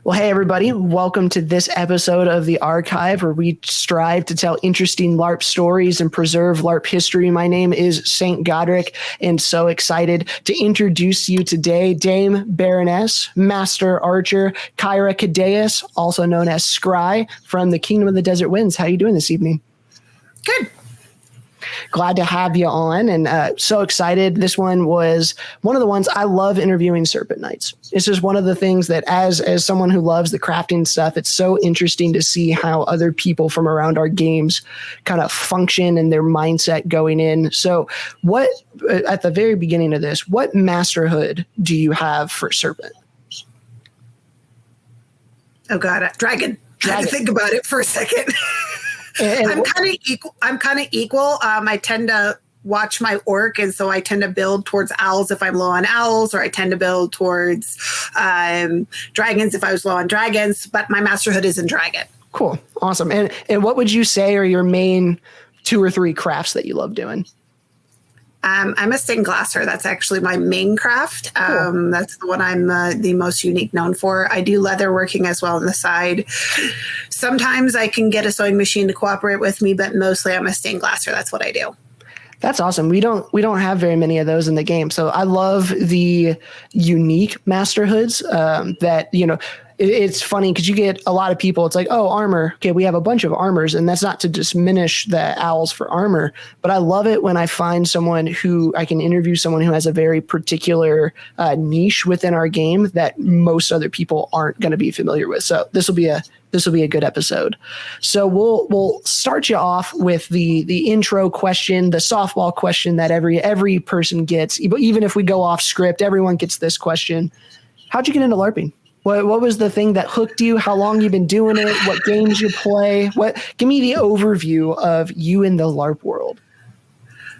Well, hey, everybody. Welcome to this episode of The Archive, where we strive to tell interesting LARP stories and preserve LARP history. My name is St. Godric, and so excited to introduce you today, Dame Baroness, Master Archer, Kyra Cadeus, also known as Scrye, from the Kingdom of the Desert Winds. How are you doing this evening? Good. Glad to have you on, and so excited. This one was one of the ones I love interviewing Serpent Knights. It's just one of the things that as someone who loves the crafting stuff, it's so interesting to see how other people from around our games kind of function and their mindset going in. So what, at the very beginning of this, what masterhood do you have for Serpent? Oh God, dragon. I had to think about it for a second. I'm kind of equal. I tend to watch my orc, and so I tend to build towards owls if I'm low on owls, or I tend to build towards dragons if I was low on dragons. But my masterhood is in dragon. Cool, awesome. And what would you say are your main 2 or 3 crafts that you love doing? I'm a stained glasser. That's actually my main craft. Cool. That's the one I'm the most unique known for. I do leather working as well on the side. Sometimes I can get a sewing machine to cooperate with me, but mostly I'm a stained glasser. That's what I do. That's awesome. We don't have very many of those in the game. So I love the unique masterhoods that, you know, it's funny because you get a lot of people. It's like, oh, armor. Okay, we have a bunch of armors, and that's not to diminish the owls for armor, but I love it when I find someone who I can interview someone who has a very particular niche within our game that most other people aren't going to be familiar with. So this will be a good episode. So we'll start you off with the intro question, the softball question that every person gets. Even if we go off script, everyone gets this question. How'd you get into LARPing? What was the thing that hooked you? How long you been doing it? What games you play? Give me the overview of you in the LARP world.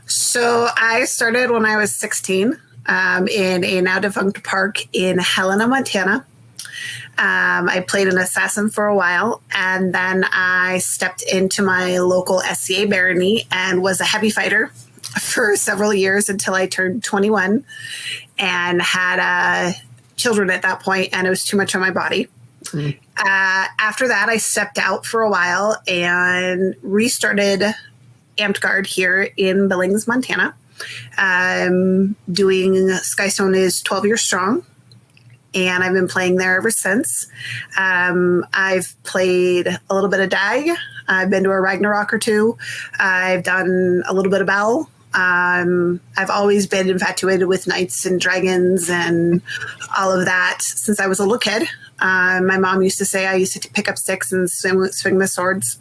So I started when I was 16 in a now defunct park in Helena, Montana. I played an assassin for a while, and then I stepped into my local SCA barony and was a heavy fighter for several years until I turned 21 and had children at that point, and it was too much on my body. After that, I stepped out for a while and restarted Amtgard here in Billings, Montana. Doing Skystone is 12 years strong, and I've been playing there ever since. I've played a little bit of DAG. I've been to a Ragnarok or 2. I've done a little bit of Battle. I've always been infatuated with knights and dragons and all of that since I was a little kid. My mom used to say I used to pick up sticks and swing the swords,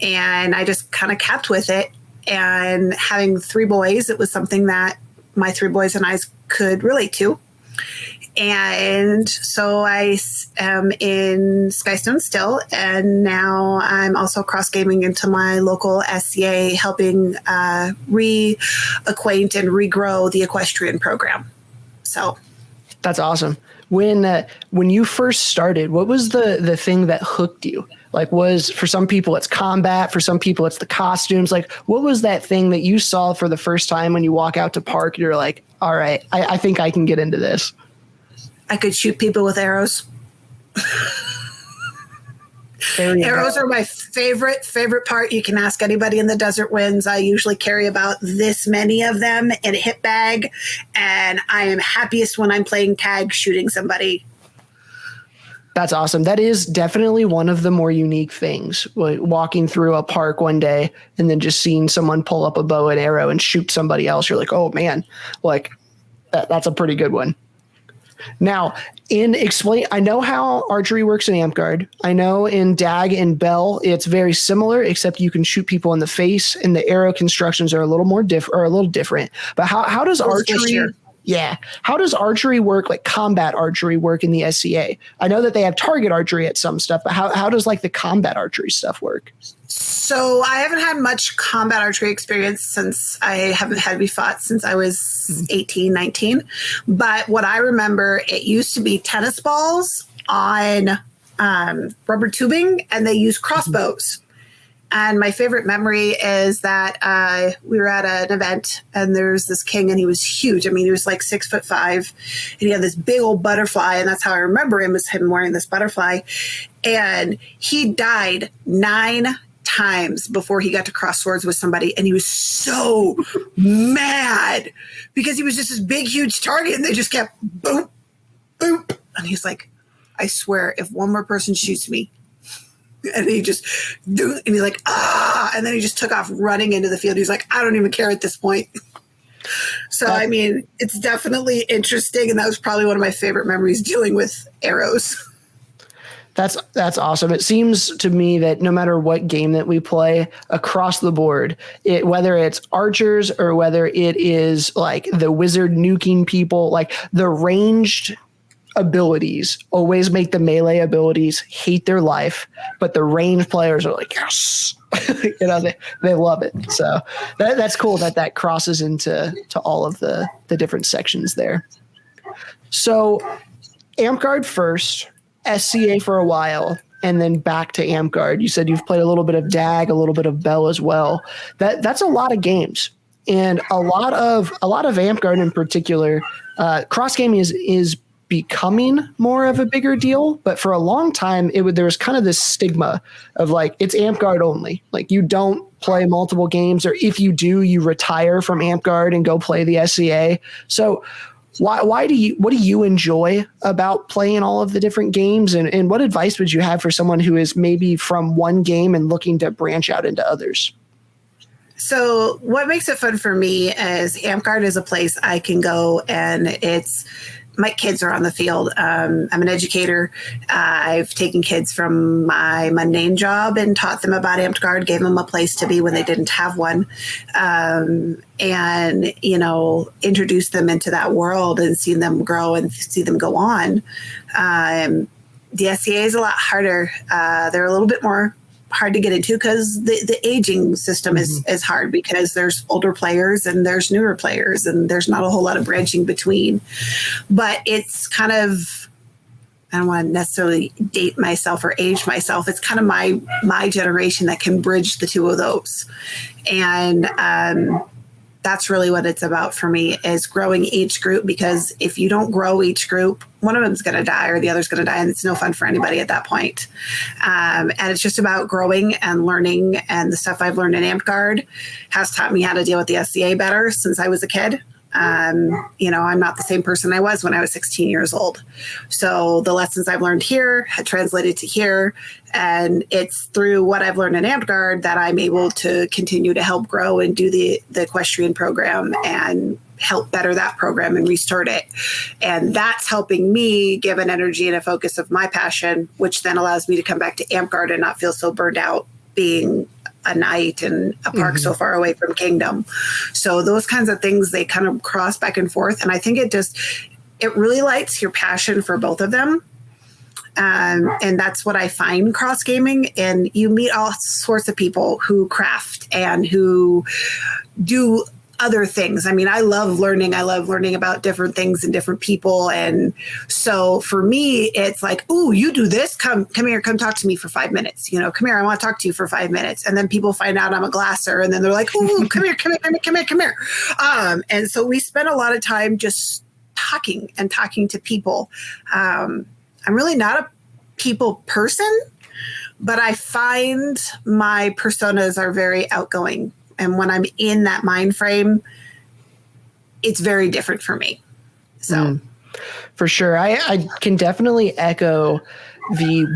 and I just kind of kept with it. And having 3 boys, it was something that my 3 boys and I could relate to. And so I am in Skystone still, and now I'm also cross-gaming into my local SCA, helping reacquaint and regrow the equestrian program. So that's awesome. When you first started, what was the thing that hooked you? Like, for some people it's combat, for some people it's the costumes. Like, what was that thing that you saw for the first time when you walk out to park? You're like, all right, I think I can get into this. I could shoot people with arrows. Arrows are my favorite part. You can ask anybody in the Desert Winds. I usually carry about this many of them in a hip bag, and I am happiest when I'm playing tag shooting somebody. That's awesome. That is definitely one of the more unique things. Like walking through a park one day and then just seeing someone pull up a bow and arrow and shoot somebody else. You're like, oh man, like that's a pretty good one. Now, I know how archery works in Amtgard. I know in DAG and Bell, it's very similar, except you can shoot people in the face, and the arrow constructions are a little different. But how does archery? Yeah, how does archery work? Like combat archery work in the SCA? I know that they have target archery at some stuff, but how does like the combat archery stuff work? So I haven't had much combat archery experience since I haven't had to be fought since I was 18, 19. But what I remember, it used to be tennis balls on rubber tubing, and they used crossbows. And my favorite memory is that we were at an event and there's this king and he was huge. I mean, he was like 6'5" and he had this big old butterfly. And that's how I remember him, was him wearing this butterfly. And he died 9 times before he got to cross swords with somebody. And he was so mad because he was just this big, huge target and they just kept boop, boop. And he's like, I swear, if one more person shoots me, and he just, and he's like, ah, and then he just took off running into the field. He's like, I don't even care at this point. So, I mean, it's definitely interesting. And that was probably one of my favorite memories, dealing with arrows. That's awesome. It seems to me that no matter what game that we play across the board, whether it's archers or whether it is like the wizard nuking people, like the ranged abilities always make the melee abilities hate their life, but the ranged players are like, yes, they love it. So that's cool that crosses into all of the different sections there. So Amtgard first, SCA for a while, and then back to Amtgard. You said you've played a little bit of DAG, a little bit of Bell as well. That's a lot of games, and a lot of Amtgard in particular. Cross gaming is becoming more of a bigger deal, but for a long time there was kind of this stigma of like, it's Amtgard only. Like, you don't play multiple games, or if you do, you retire from Amtgard and go play the SCA. So what do you enjoy about playing all of the different games, and what advice would you have for someone who is maybe from one game and looking to branch out into others? So what makes it fun for me is Amtgard is a place I can go, and my kids are on the field. I'm an educator. I've taken kids from my mundane job and taught them about Amtgard, gave them a place to be when they didn't have one, and, introduced them into that world and seen them grow and see them go on. The SCA is a lot harder. They're a little bit more hard to get into because the aging system is hard, because there's older players and there's newer players and there's not a whole lot of branching between. But it's kind of, I don't want to necessarily date myself or age myself. It's kind of my generation that can bridge the two of those. And that's really what it's about for me, is growing each group, because if you don't grow each group, one of them's going to die or the other's going to die, and it's no fun for anybody at that point. And it's just about growing and learning, and the stuff I've learned in Amtgard has taught me how to deal with the SCA better since I was a kid. I'm not the same person I was when I was 16 years old. So the lessons I've learned here had translated to here. And it's through what I've learned in Amtgard that I'm able to continue to help grow and do the equestrian program and help better that program and restart it. And that's helping me give an energy and a focus of my passion, which then allows me to come back to Amtgard and not feel so burned out being a knight in a park so far away from Kingdom. So those kinds of things, they kind of cross back and forth. And I think it really lights your passion for both of them. And that's what I find cross gaming. And you meet all sorts of people who craft and who do other things. I mean, I love learning. I love learning about different things and different people. And so for me, it's like, ooh, you do this? Come here, come talk to me for 5 minutes. Come here, I want to talk to you for 5 minutes. And then people find out I'm a glasser, and then they're like, ooh, come here. And so we spend a lot of time just talking to people. I'm really not a people person, but I find my personas are very outgoing. And when I'm in that mind frame, it's very different for me. So, for sure, I can definitely echo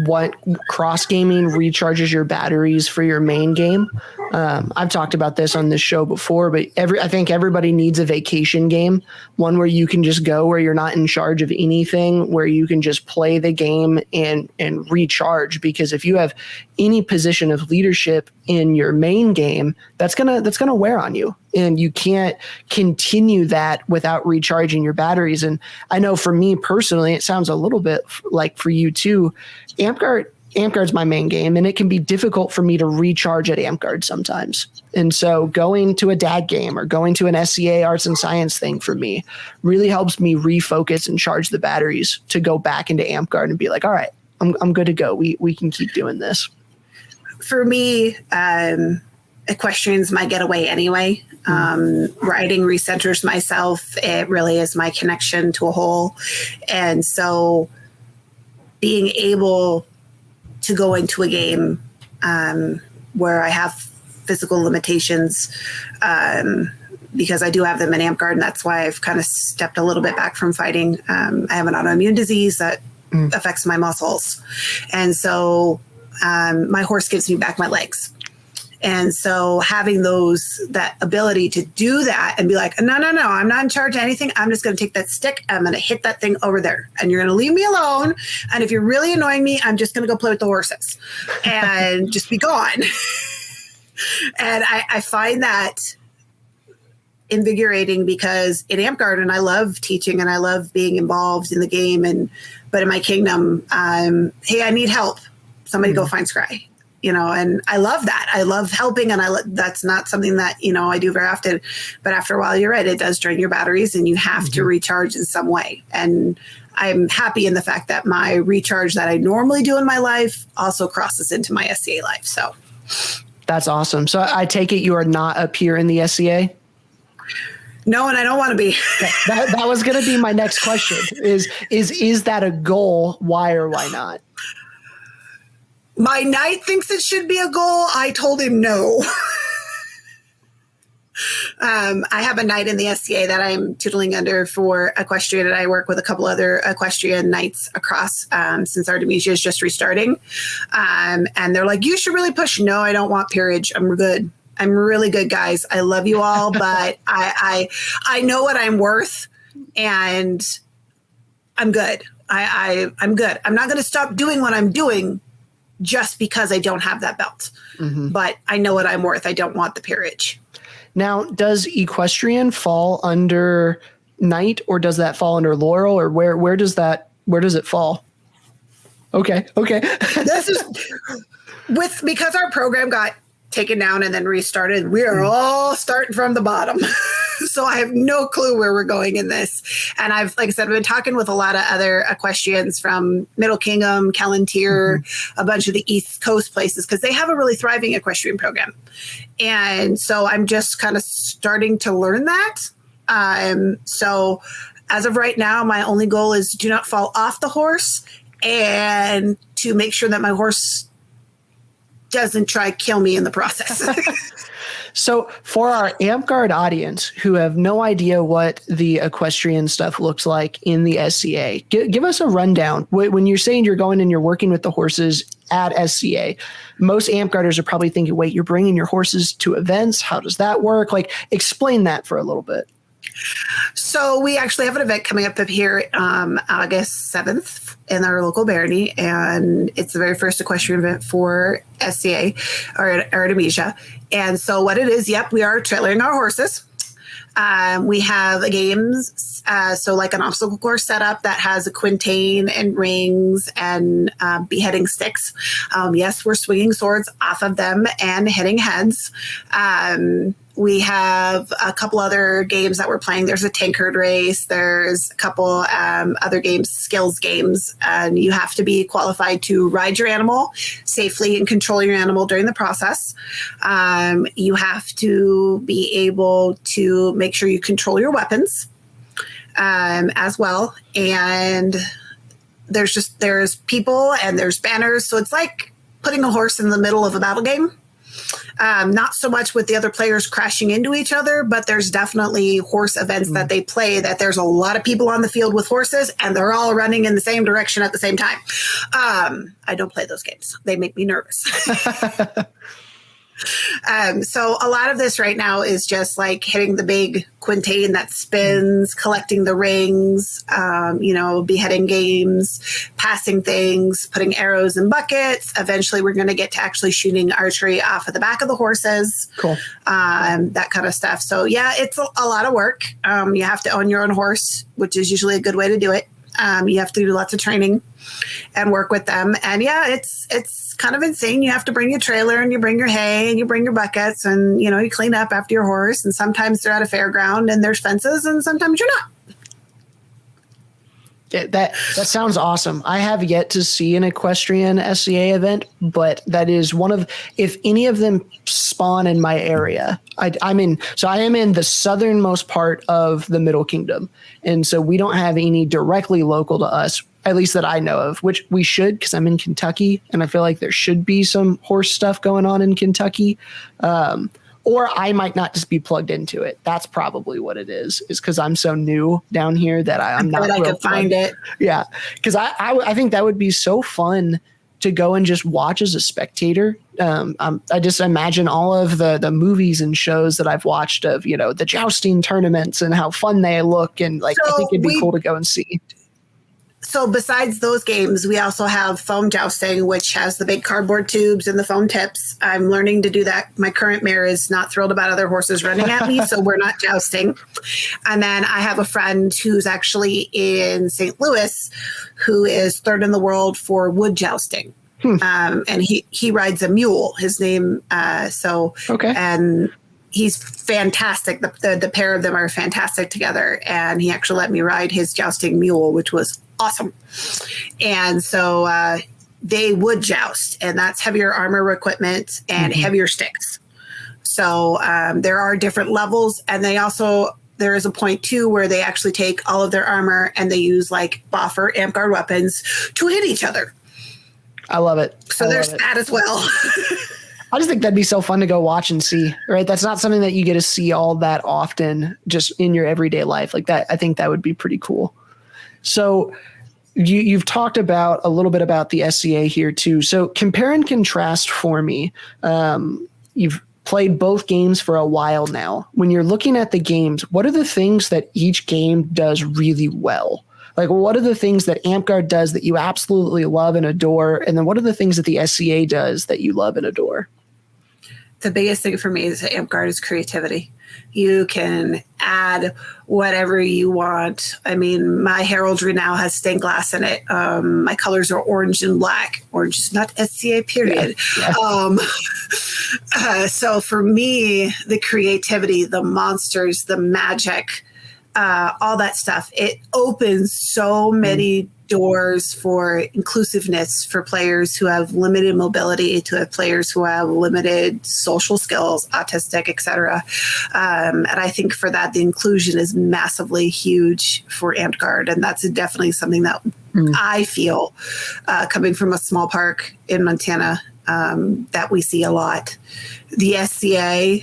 what cross gaming recharges your batteries for your main game. I've talked about this on this show before, but I think everybody needs a vacation game, one where you can just go, where you're not in charge of anything, where you can just play the game and recharge. Because if you have any position of leadership in your main game, that's gonna wear on you, and you can't continue that without recharging your batteries. And I know for me personally, it sounds a little bit like for you too. Amtgard's my main game, and it can be difficult for me to recharge at Amtgard sometimes. And so going to a DAG game or going to an SCA arts and science thing for me really helps me refocus and charge the batteries to go back into Amtgard and be like, all right, I'm good to go. We can keep doing this. for me, equestrian's my getaway anyway. Riding recenters myself. It really is my connection to a whole. And so being able to go into a game where I have physical limitations, because I do have them in Amtgard, and that's why I've kind of stepped a little bit back from fighting. I have an autoimmune disease that affects my muscles. And so my horse gives me back my legs. And so having that ability to do that and be like, no, I'm not in charge of anything. I'm just going to take that stick. I'm going to hit that thing over there and you're going to leave me alone. And if you're really annoying me, I'm just going to go play with the horses and just be gone. And I find that invigorating because in Amtgard, and I love teaching and I love being involved in the game. But in my kingdom, hey, I need help. Somebody go find Scrye. And I love that. I love helping, and that's not something that, I do very often. But after a while, you're right, it does drain your batteries and you have to recharge in some way. And I'm happy in the fact that my recharge that I normally do in my life also crosses into my SCA life. So that's awesome. So I take it you are not up here in the SCA? No, and I don't want to be. that was going to be my next question is that a goal? Why or why not? My knight thinks it should be a goal. I told him no. I have a knight in the SCA that I'm tootling under for equestrian, and I work with a couple other equestrian knights across since Artemisia is just restarting. And they're like, you should really push. No, I don't want peerage. I'm good. I'm really good, guys. I love you all, but I know what I'm worth, and I'm good. I'm good. I'm not going to stop doing what I'm doing just because I don't have that belt. But I know what I'm worth. I don't want the peerage. Now, does equestrian fall under knight, or does that fall under laurel, or where does it fall? Okay. This is because our program got taken down and then restarted. We are all starting from the bottom. So I have no clue where we're going in this. And like I said, I've been talking with a lot of other equestrians from Middle Kingdom, Callantyre, a bunch of the East Coast places, because they have a really thriving equestrian program. And so I'm just kind of starting to learn that. So as of right now, my only goal is do not fall off the horse and to make sure that my horse doesn't try to kill me in the process. So for our Amtgard audience who have no idea what the equestrian stuff looks like in the SCA, give us a rundown. When you're saying you're going and you're working with the horses at SCA, most Amtgarders are probably thinking, wait, you're bringing your horses to events? How does that work? Like, explain that for a little bit. So we actually have an event coming up here August 7th in our local barony, and it's the very first equestrian event for SCA or Artemisia. And so what it is, we are trailering our horses. We have games, so like an obstacle course setup that has a quintain and rings and beheading sticks. Yes, we're swinging swords off of them and hitting heads. We have a couple other games that we're playing. There's a tankard race. There's a couple other games, skills games. And you have to be qualified to ride your animal safely and control your animal during the process. You have to be able to make sure you control your weapons as well. And there's people and there's banners. So it's like putting a horse in the middle of a battle game. Not so much with the other players crashing into each other, but there's definitely horse events that they play that there's a lot of people on the field with horses and they're all running in the same direction at the same time. I don't play those games. They make me nervous. So a lot of this right now is just like hitting the big quintain that spins, collecting the rings, beheading games, passing things, putting arrows in buckets. Eventually we're going to get to actually shooting archery off of the back of the horses. Cool. That kind of stuff. So yeah, it's a lot of work. You have to own your own horse, which is usually a good way to do it. You have to do lots of training and work with them. And yeah, it's kind of insane. You have to bring your trailer and you bring your hay and you bring your buckets and, you clean up after your horse. And sometimes they're at a fairground and there's fences and sometimes you're not. That sounds awesome. I have yet to see an Equestrian Sca event, but that is one of, if any of them spawn in my area, I am in the southernmost part of the Middle Kingdom. And so we don't have any directly local to us, at least that I know of, which we should, because I'm in Kentucky and I feel like there should be some horse stuff going on in Kentucky. Or I might not just be plugged into it. That's probably what it is because I'm so new down here that I'm not. I could find it. Yeah, because I think that would be so fun to go and just watch as a spectator. I just imagine all of the movies and shows that I've watched of the jousting tournaments and how fun they look, and I think it'd be cool to go and see. So besides those games, we also have foam jousting, which has the big cardboard tubes and the foam tips. I'm learning to do that. My current mare is not thrilled about other horses running at me, so we're not jousting. And then I have a friend who's actually in St. Louis who is third in the world for wood jousting. And he rides a mule. His name, okay. And he's fantastic. The pair of them are fantastic together. And he actually let me ride his jousting mule, which was awesome. And so they would joust, and that's heavier armor equipment and heavier sticks. So there are different levels, and there is a point too where they actually take all of their armor and they use Boffer Amtgard weapons to hit each other. I love it. So there's that as well. I just think that'd be so fun to go watch and see, right? That's not something that you get to see all that often just in your everyday life like that. I think that would be pretty cool. So you've talked about a little bit about the SCA here too. So compare and contrast for me. You've played both games for a while now. When you're looking at the games, what are the things that each game does really well? What are the things that Amtgard does that you absolutely love and adore? And then what are the things that the SCA does that you love and adore? The biggest thing for me is that Amtgard is creativity. You can add whatever you want. I mean, my heraldry now has stained glass in it. My colors are orange and black. Orange is not SCA, period. Yeah. So for me, the creativity, the monsters, the magic, all that stuff, it opens so many doors for inclusiveness for players who have limited mobility, to have players who have limited social skills, autistic, etc. And I think for that, the inclusion is massively huge for Amtgard. And that's definitely something that I feel coming from a small park in Montana that we see a lot. The SCA,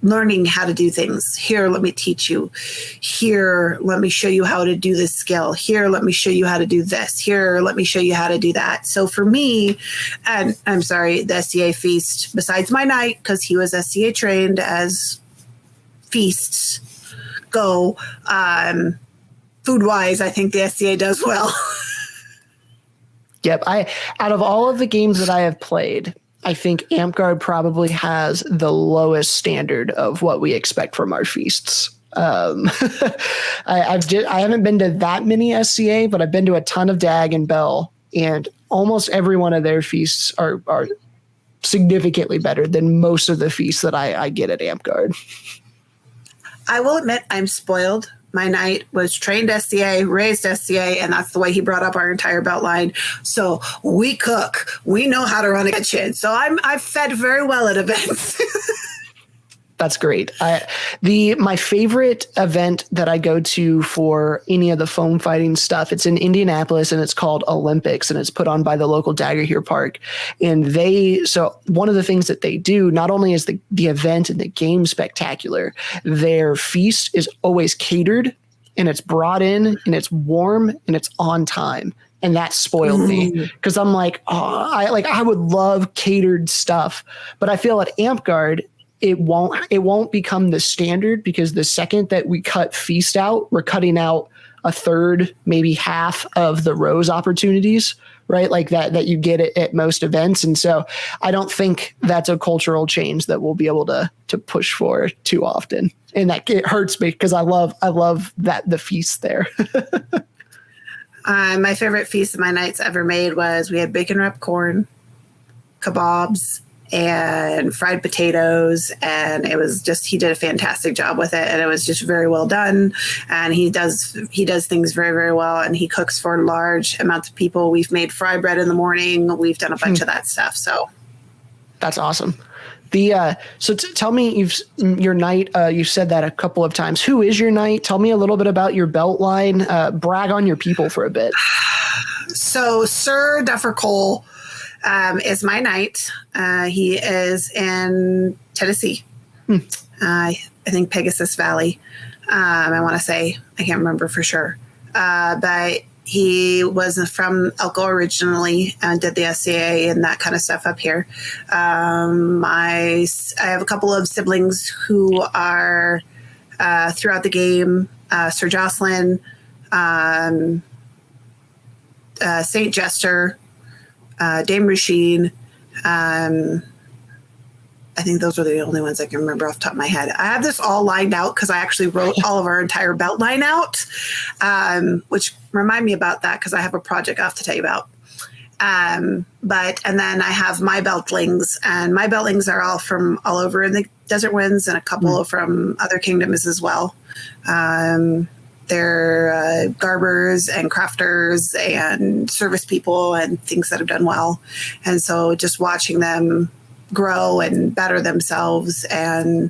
learning how to do things. Here, let me teach you. Here, let me show you how to do this skill. Here, let me show you how to do this. Here, let me show you how to do that. So for me, and I'm sorry, the SCA feast, besides my knight, because he was SCA trained as feasts go, food-wise, I think the SCA does well. Yep. Out of all of the games that I have played, I think Amtgard probably has the lowest standard of what we expect from our feasts. I haven't been to that many SCA, but I've been to a ton of Dag and Bell, and almost every one of their feasts are significantly better than most of the feasts that I get at Amtgard. I will admit I'm spoiled. My knight was trained SCA, raised SCA, and that's the way he brought up our entire belt line. So we cook. We know how to run a kitchen. So I've fed very well at events. That's great. My favorite event that I go to for any of the foam fighting stuff, it's in Indianapolis and it's called Olympics, and it's put on by the local Daggett Park. And so one of the things that they do, not only is the event and the game spectacular, their feast is always catered, and it's brought in, and it's warm, and it's on time. And that spoiled me because I'm like, I would love catered stuff, but I feel at Amtgard, it won't become the standard, because the second that we cut feast out, we're cutting out a third, maybe half of the rose opportunities, right? Like that you get at most events. And so I don't think that's a cultural change that we'll be able to push for too often. And that it hurts me because I love that the feast there. My favorite feast that my knights ever made was we had bacon wrapped corn, kebabs, and fried potatoes. And it was just, he did a fantastic job with it. And it was just very well done. And he does things very, very well. And he cooks for large amounts of people. We've made fry bread in the morning. We've done a bunch of that stuff. So that's awesome. Tell me, your knight, you've said that a couple of times. Who is your knight? Tell me a little bit about your belt line. Brag on your people for a bit. So Sir Duffer Cole is my knight. He is in Tennessee. I think Pegasus Valley. I want to say, I can't remember for sure. But he was from Elko originally and did the SCA and that kind of stuff up here. I have a couple of siblings who are throughout the game. Sir Jocelyn, Saint Jester, Dame Rushine. I think those are the only ones I can remember off the top of my head. I have this all lined out because I actually wrote all of our entire belt line out, which remind me about that because I have a project I have to tell you about. And then I have my beltlings, and my beltlings are all from all over in the Desert Winds and a couple from other kingdoms as well. They're garbers and crafters and service people and things that have done well. And so just watching them grow and better themselves. And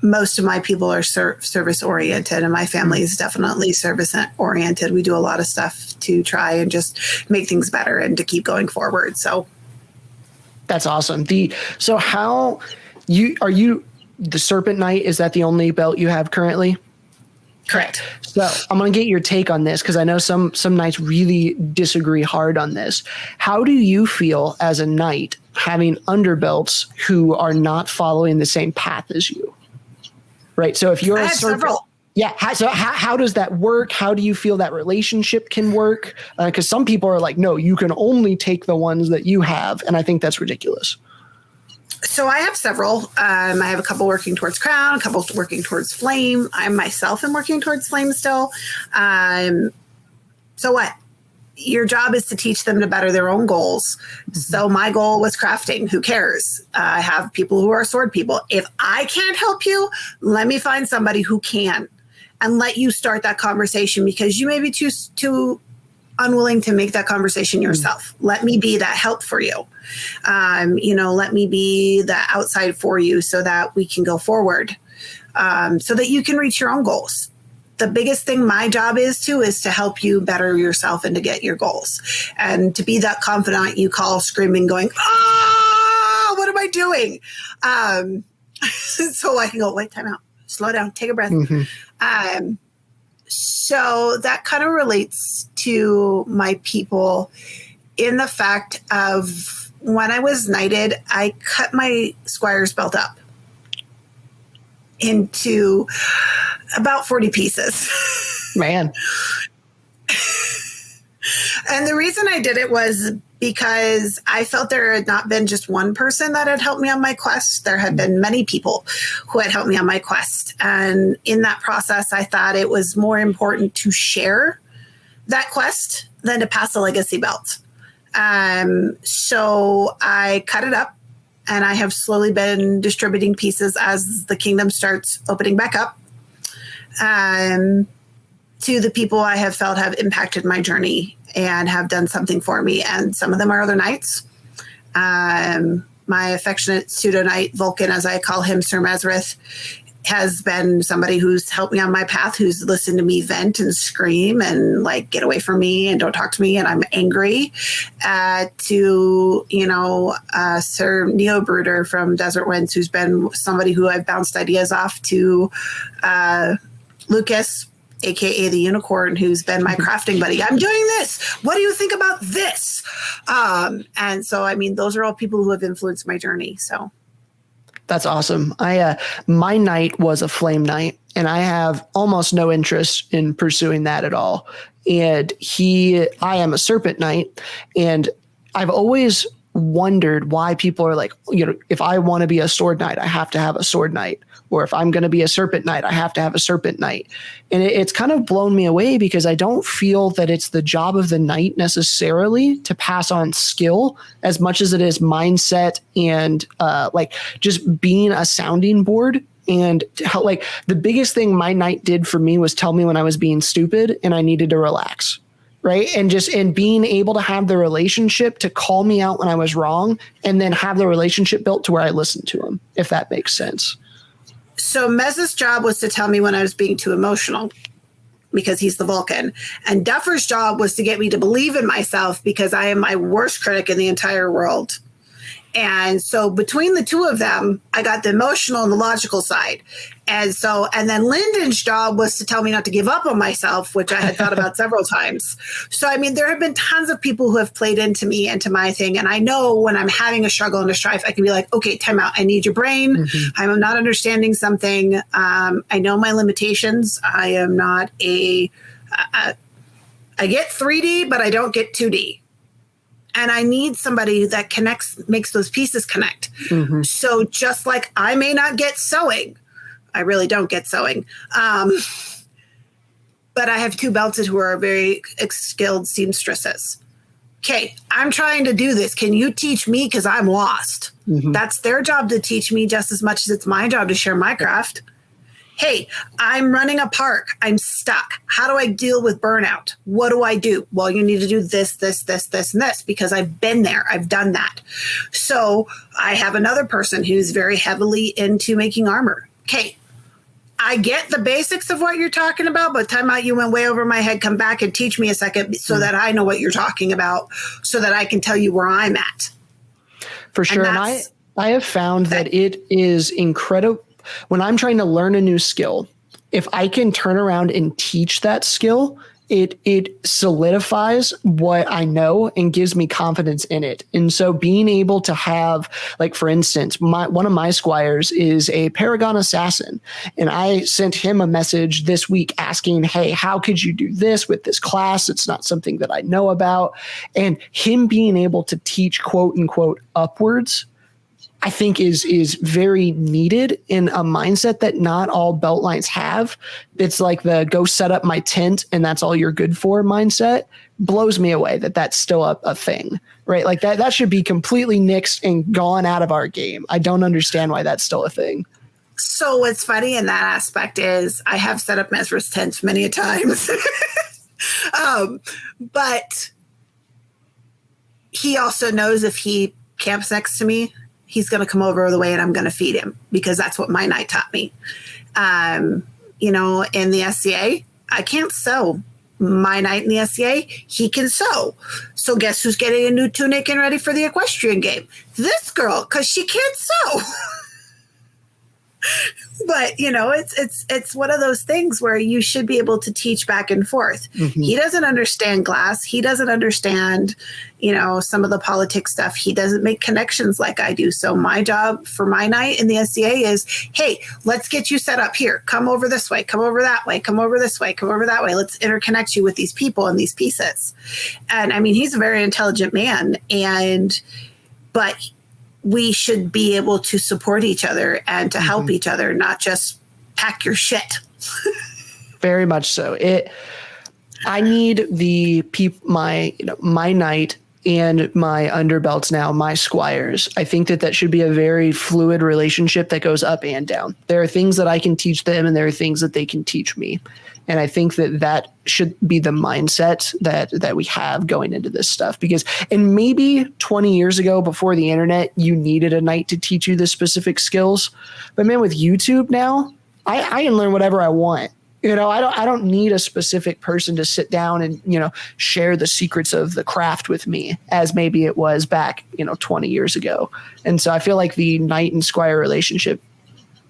most of my people are service oriented, and my family is definitely service oriented. We do a lot of stuff to try and just make things better and to keep going forward. So that's awesome. So how are you the Serpent Knight? Is that the only belt you have currently? Correct. So I'm going to get your take on this because I know some knights really disagree hard on this. How do you feel as a knight having underbelts who are not following the same path as you? Right. So if you're a serpent, how does that work? How do you feel that relationship can work? Because some people are like, no, you can only take the ones that you have, and I think that's ridiculous. So I have several. I have a couple working towards Crown, a couple working towards Flame. I myself am working towards Flame still. So what? Your job is to teach them to better their own goals. So my goal was crafting. Who cares? I have people who are sword people. If I can't help you, let me find somebody who can and let you start that conversation, because you may be too unwilling to make that conversation yourself. Let me be that help for you. Let me be the outside for you so that we can go forward, so that you can reach your own goals. The biggest thing my job is to help you better yourself and to get your goals, and to be that confidant you call screaming going, what am I doing? So I can go, wait, time out, slow down, take a breath. So that kind of relates to my people in the fact of when I was knighted, I cut my squire's belt up into about 40 pieces. Man. And the reason I did it was because I felt there had not been just one person that had helped me on my quest. There had been many people who had helped me on my quest. And in that process, I thought it was more important to share that quest than to pass a legacy belt. So I cut it up, and I have slowly been distributing pieces as the kingdom starts opening back up, to the people I have felt have impacted my journey and have done something for me. And some of them are other knights. My affectionate pseudo knight, Vulcan, as I call him, Sir Mesrith, has been somebody who's helped me on my path, who's listened to me vent and scream and like, get away from me and don't talk to me and I'm angry, to, Sir Neo Brooder from Desert Winds, who's been somebody who I've bounced ideas off, to Lucas, aka the Unicorn, who's been my crafting buddy. I'm doing this. What do you think about this? And so, those are all people who have influenced my journey. So that's awesome. My knight was a flame knight, and I have almost no interest in pursuing that at all. And I am a serpent knight, and I've always wondered why people are like, if I want to be a sword knight, I have to have a sword knight. Or if I'm going to be a serpent knight, I have to have a serpent knight. And it's kind of blown me away because I don't feel that it's the job of the knight necessarily to pass on skill as much as it is mindset and just being a sounding board. And the biggest thing my knight did for me was tell me when I was being stupid and I needed to relax. Right. And being able to have the relationship to call me out when I was wrong and then have the relationship built to where I listened to him, if that makes sense. So Mez's job was to tell me when I was being too emotional because he's the Vulcan. And Duffer's job was to get me to believe in myself because I am my worst critic in the entire world. And so between the two of them, I got the emotional and the logical side. And then Lyndon's job was to tell me not to give up on myself, which I had thought about several times. So, I mean, there have been tons of people who have played into me, into my thing. And I know when I'm having a struggle and a strife, I can be like, okay, time out. I need your brain. Mm-hmm. I'm not understanding something. I know my limitations. I am not I get 3D, but I don't get 2D. And I need somebody that makes those pieces connect. Mm-hmm. So just like I may not get sewing, I really don't get sewing. But I have two belted who are very skilled seamstresses. Okay, I'm trying to do this. Can you teach me? Because I'm lost. Mm-hmm. That's their job to teach me just as much as it's my job to share my craft. Hey, I'm running a park. I'm stuck. How do I deal with burnout? What do I do? Well, you need to do this, this, this, this, and this because I've been there. I've done that. So I have another person who's very heavily into making armor. Okay, I get the basics of what you're talking about, but time out, you went way over my head. Come back and teach me a second so that I know what you're talking about so that I can tell you where I'm at. For sure. And I have found that it is incredible. When I'm trying to learn a new skill, if I can turn around and teach that skill, it solidifies what I know and gives me confidence in it. And so being able to have, like, for instance, one of my squires is a Paragon assassin. And I sent him a message this week asking, hey, how could you do this with this class? It's not something that I know about. And him being able to teach, quote unquote, upwards, I think is very needed in a mindset that not all belt lines have. It's like the go set up my tent and that's all you're good for mindset. Blows me away that that's still a thing, right? Like that should be completely nixed and gone out of our game. I don't understand why that's still a thing. So what's funny in that aspect is I have set up Mesra's tents many a times. But he also knows if he camps next to me, he's going to come over the way and I'm going to feed him because that's what my knight taught me. In the SCA, I can't sew. My knight in the SCA, he can sew. So guess who's getting a new tunic and ready for the equestrian game? This girl, because she can't sew. But, it's one of those things where you should be able to teach back and forth. Mm-hmm. He doesn't understand glass. He doesn't understand, some of the politics stuff. He doesn't make connections like I do. So my job for my knight in the SCA is, hey, let's get you set up here. Come over this way. Come over that way. Come over this way. Come over that way. Let's interconnect you with these people and these pieces. And I mean, he's a very intelligent man. But we should be able to support each other and to help each other, not just pack your shit. Very much so. I need my knight and my underbelts now, my squires. I think that should be a very fluid relationship that goes up and down. There are things that I can teach them and there are things that they can teach me. And I think that should be the mindset that we have going into this stuff and maybe 20 years ago before the internet, you needed a knight to teach you the specific skills. But man, with YouTube now, I can learn whatever I want. I don't need a specific person to sit down and, share the secrets of the craft with me as maybe it was back, 20 years ago. And so I feel like the knight and squire relationship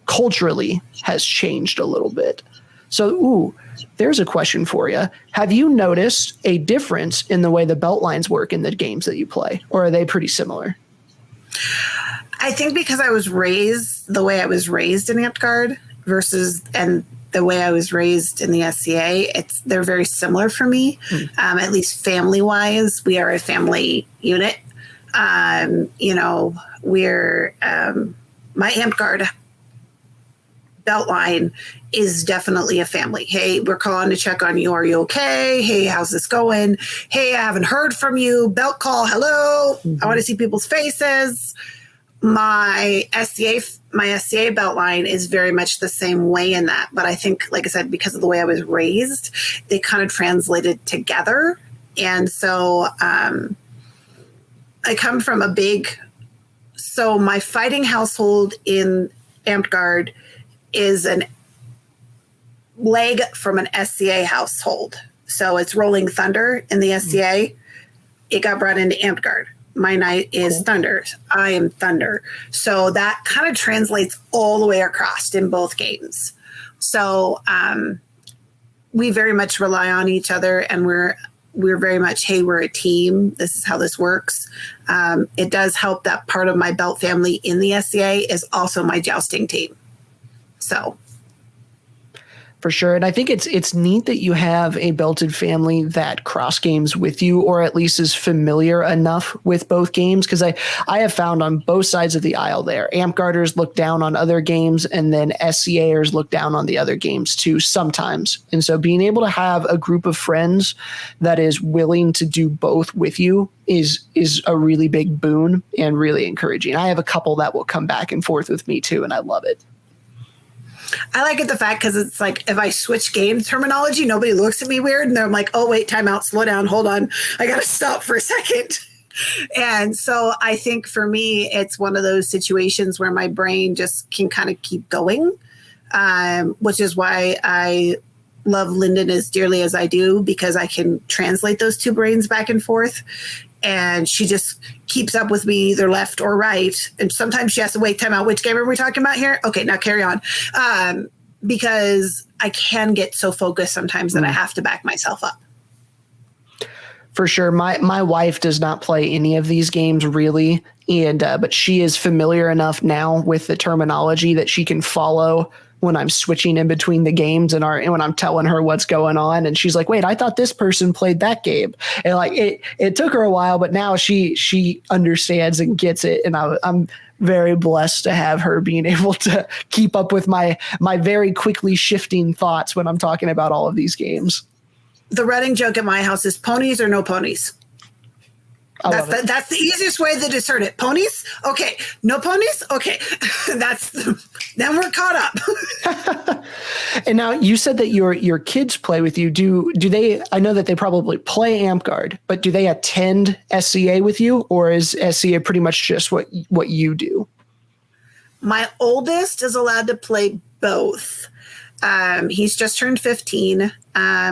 culturally has changed a little bit. So, there's a question for you. Have you noticed a difference in the way the belt lines work in the games that you play, or are they pretty similar? I think because I was raised the way I was raised in Amtgard and the way I was raised in the SCA, they're very similar for me, at least family-wise. We are a family unit. We're my Amtgard belt line is definitely a family. Hey, we're calling to check on you. Are you okay? Hey, how's this going? Hey, I haven't heard from you. Belt call. Hello. I want to see people's faces. My SCA belt line is very much the same way in that. But I think, like I said, because of the way I was raised, they kind of translated together. And so I come from so my fighting household in Amtgard is an leg from an SCA household. So it's Rolling Thunder in the SCA. It got brought into Amtgard. My knight is Thunder. I am Thunder. So that kind of translates all the way across in both games. So we very much rely on each other, and we're very much, hey, we're a team. This is how this works. It does help that part of my belt family in the SCA is also my jousting team. So, for sure. And I think it's neat that you have a belted family that cross games with you, or at least is familiar enough with both games. Because I have found on both sides of the aisle there, Amtgarders look down on other games, and then SCAers look down on the other games too sometimes. And so being able to have a group of friends that is willing to do both with you is a really big boon and really encouraging. I have a couple that will come back and forth with me too, and I love it. I like it the fact because it's like if I switch game terminology, nobody looks at me weird, and they're like, oh, wait, time out, slow down, hold on. I got to stop for a second. And so I think for me, it's one of those situations where my brain just can kind of keep going, which is why I love Lyndon as dearly as I do, because I can translate those two brains back and forth. And she just keeps up with me either left or right. And sometimes she has to wait, time out. Which game are we talking about here? Okay, now carry on. Because I can get so focused sometimes that I have to back myself up. For sure. My wife does not play any of these games really. And but she is familiar enough now with the terminology that she can follow when I'm switching in between the games and when I'm telling her what's going on. And she's like, wait, I thought this person played that game. And like, it took her a while, but now she understands and gets it. And I'm very blessed to have her being able to keep up with my very quickly shifting thoughts when I'm talking about all of these games. The running joke at my house is ponies or no ponies. That's the easiest way to discern it. Ponies? Okay. No ponies? Okay. Then we're caught up. And now you said that your kids play with you. Do they, I know that they probably play Amtgard, but do they attend SCA with you, or is SCA pretty much just what you do? My oldest is allowed to play both. He's just turned 15.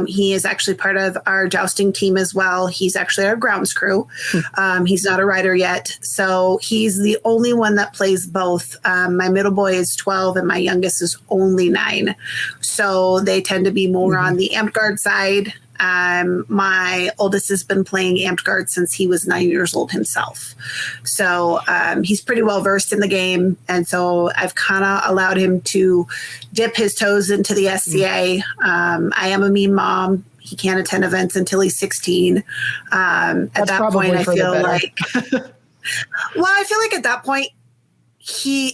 He is actually part of our jousting team as well. He's actually our grounds crew. He's not a rider yet. So he's the only one that plays both. My middle boy is 12 and my youngest is only 9. So they tend to be more on the Amtgard side. My oldest has been playing Amtgard since he was 9 years old himself. So he's pretty well versed in the game. And so I've kind of allowed him to dip his toes into the SCA. I am a mean mom. He can't attend events until he's 16. At that point, I feel like, well, I feel like at that point,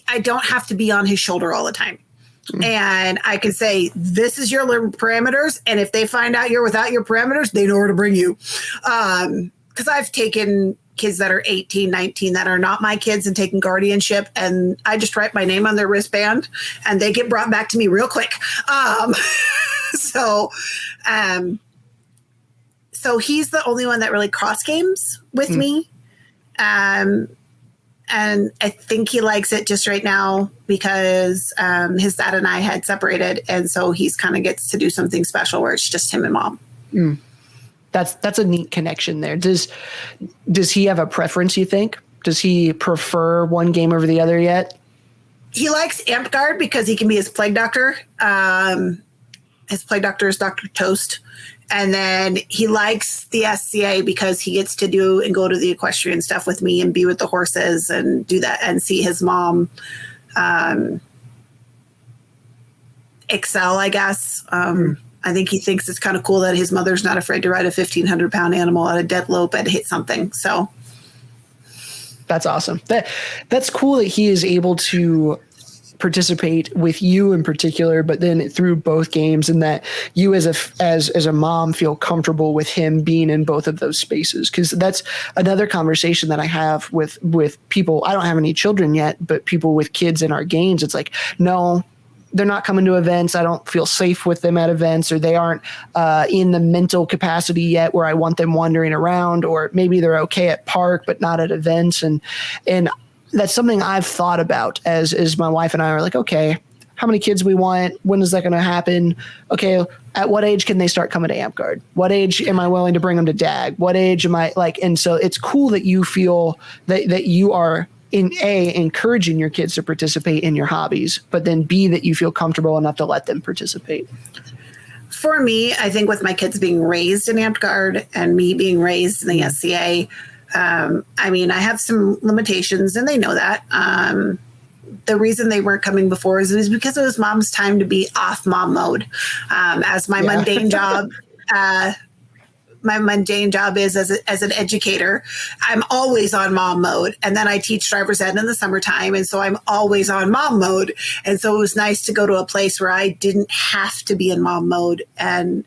I don't have to be on his shoulder all the time. And I can say, this is your parameters. And if they find out you're without your parameters, they know where to bring you. Because I've taken kids that are 18, 19 that are not my kids and taken guardianship. And I just write my name on their wristband and they get brought back to me real quick. So he's the only one that really cross games with me. And I think he likes it just right now because his dad and I had separated. And so he's kind of gets to do something special where it's just him and mom. That's a neat connection there. Does he have a preference, you think? Does he prefer one game over the other yet? He likes Amtgard because he can be his plague doctor. His plague doctor is Dr. Toast. And then he likes the SCA because he gets to do and go to the equestrian stuff with me and be with the horses and do that and see his mom excel, I guess. I think he thinks it's kind of cool that his mother's not afraid to ride a 1,500-pound animal at a dead lope and hit something. So That's awesome. That's cool that he is able to participate with you in particular, but then through both games, and that you as a mom feel comfortable with him being in both of those spaces. Because that's another conversation that I have with people. I don't have any children yet, but people with kids in our games, it's like, no, they're not coming to events. I don't feel safe with them at events, or they aren't in the mental capacity yet where I want them wandering around, or maybe they're okay at park, but not at events. And that's something I've thought about as my wife and I are like, okay, how many kids we want? When is that going to happen? Okay, at what age can they start coming to Amtgard? What age am I willing to bring them to DAG? What age am I like? And so it's cool that you feel that you are encouraging your kids to participate in your hobbies, but then B, that you feel comfortable enough to let them participate. For me, I think with my kids being raised in Amtgard and me being raised in the SCA, I mean, I have some limitations and they know that. The reason they weren't coming before is because it was mom's time to be off mom mode. As my mundane job, is as an educator, I'm always on mom mode. And then I teach driver's ed in the summertime. And so I'm always on mom mode. And so it was nice to go to a place where I didn't have to be in mom mode. And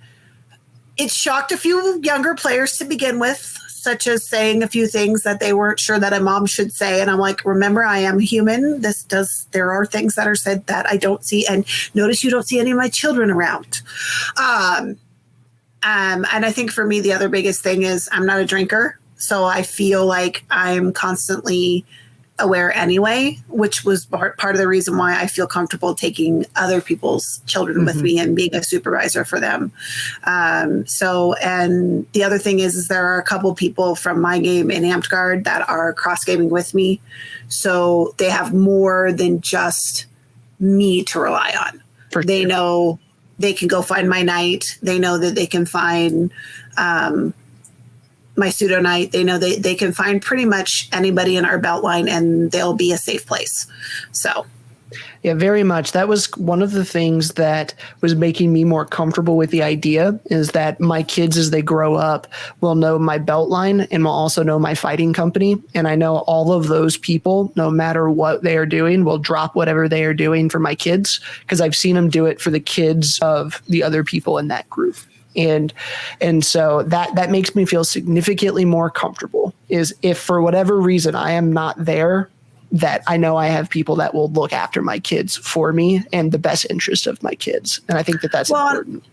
it shocked a few younger players to begin with, such as saying a few things that they weren't sure that a mom should say. And I'm like, remember, I am human. There are things that are said that I don't see. And notice you don't see any of my children around. And I think for me, the other biggest thing is I'm not a drinker. So I feel like I'm constantly aware anyway, which was part of the reason why I feel comfortable taking other people's children with me and being a supervisor for them. And the other thing is there are a couple people from my game in Amtgard that are cross gaming with me. So they have more than just me to rely on. They know they can go find my knight. They know that they can find my pseudo knight. They know they can find pretty much anybody in our belt line and they'll be a safe place. So. Yeah, very much. That was one of the things that was making me more comfortable with the idea, is that my kids, as they grow up, will know my belt line and will also know my fighting company. And I know all of those people, no matter what they are doing, will drop whatever they are doing for my kids, because I've seen them do it for the kids of the other people in that group. And so that makes me feel significantly more comfortable, is if for whatever reason I am not there, that I know I have people that will look after my kids for me and the best interest of my kids. And I think that's important.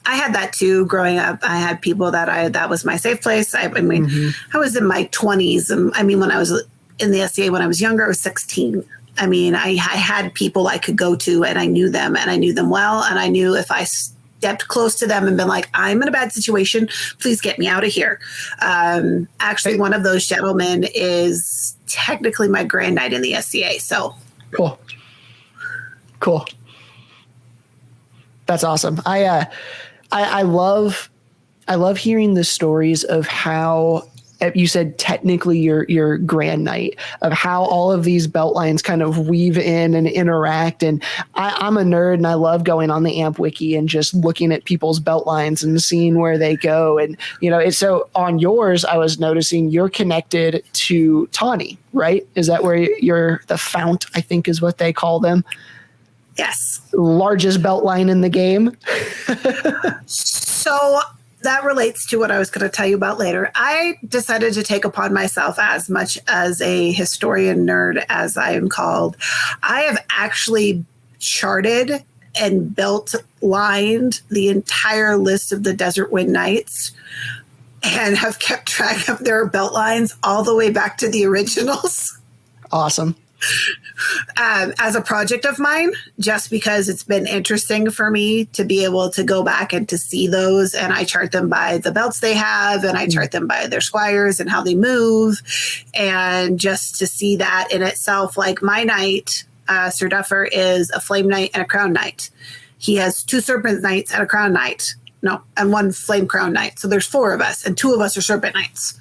I had that too growing up. I had people that was my safe place. I mean, I was in my 20s. And I mean, when I was in the SCA, when I was younger, I was 16. I mean, I had people I could go to and I knew them well. And I knew if I stepped close to them and been like, I'm in a bad situation, please get me out of here. Actually, one of those gentlemen is technically my grand knight in the SCA. So cool. That's awesome. I love hearing the stories of how you said technically your grand knight, of how all of these belt lines kind of weave in and interact. And I'm a nerd and I love going on the Amp Wiki and just looking at people's belt lines and seeing where they go. And, it's so on yours, I was noticing you're connected to Tawny, right? Is that where you're the fount, I think is what they call them? Yes. Largest belt line in the game. So that relates to what I was going to tell you about later. I decided to take upon myself, as much as a historian nerd as I am called. I have actually charted and belt lined the entire list of the Desert Wind Knights and have kept track of their belt lines all the way back to the originals. Awesome. As a project of mine, just because it's been interesting for me to be able to go back and to see those. And I chart them by the belts they have, and I chart them by their squires and how they move. And just to see that in itself, like my knight, Sir Duffer, is a flame knight and a crown knight. He has 2 serpent knights and a crown knight. No, and 1 flame crown knight. So there's 4 of us, and 2 of us are serpent knights.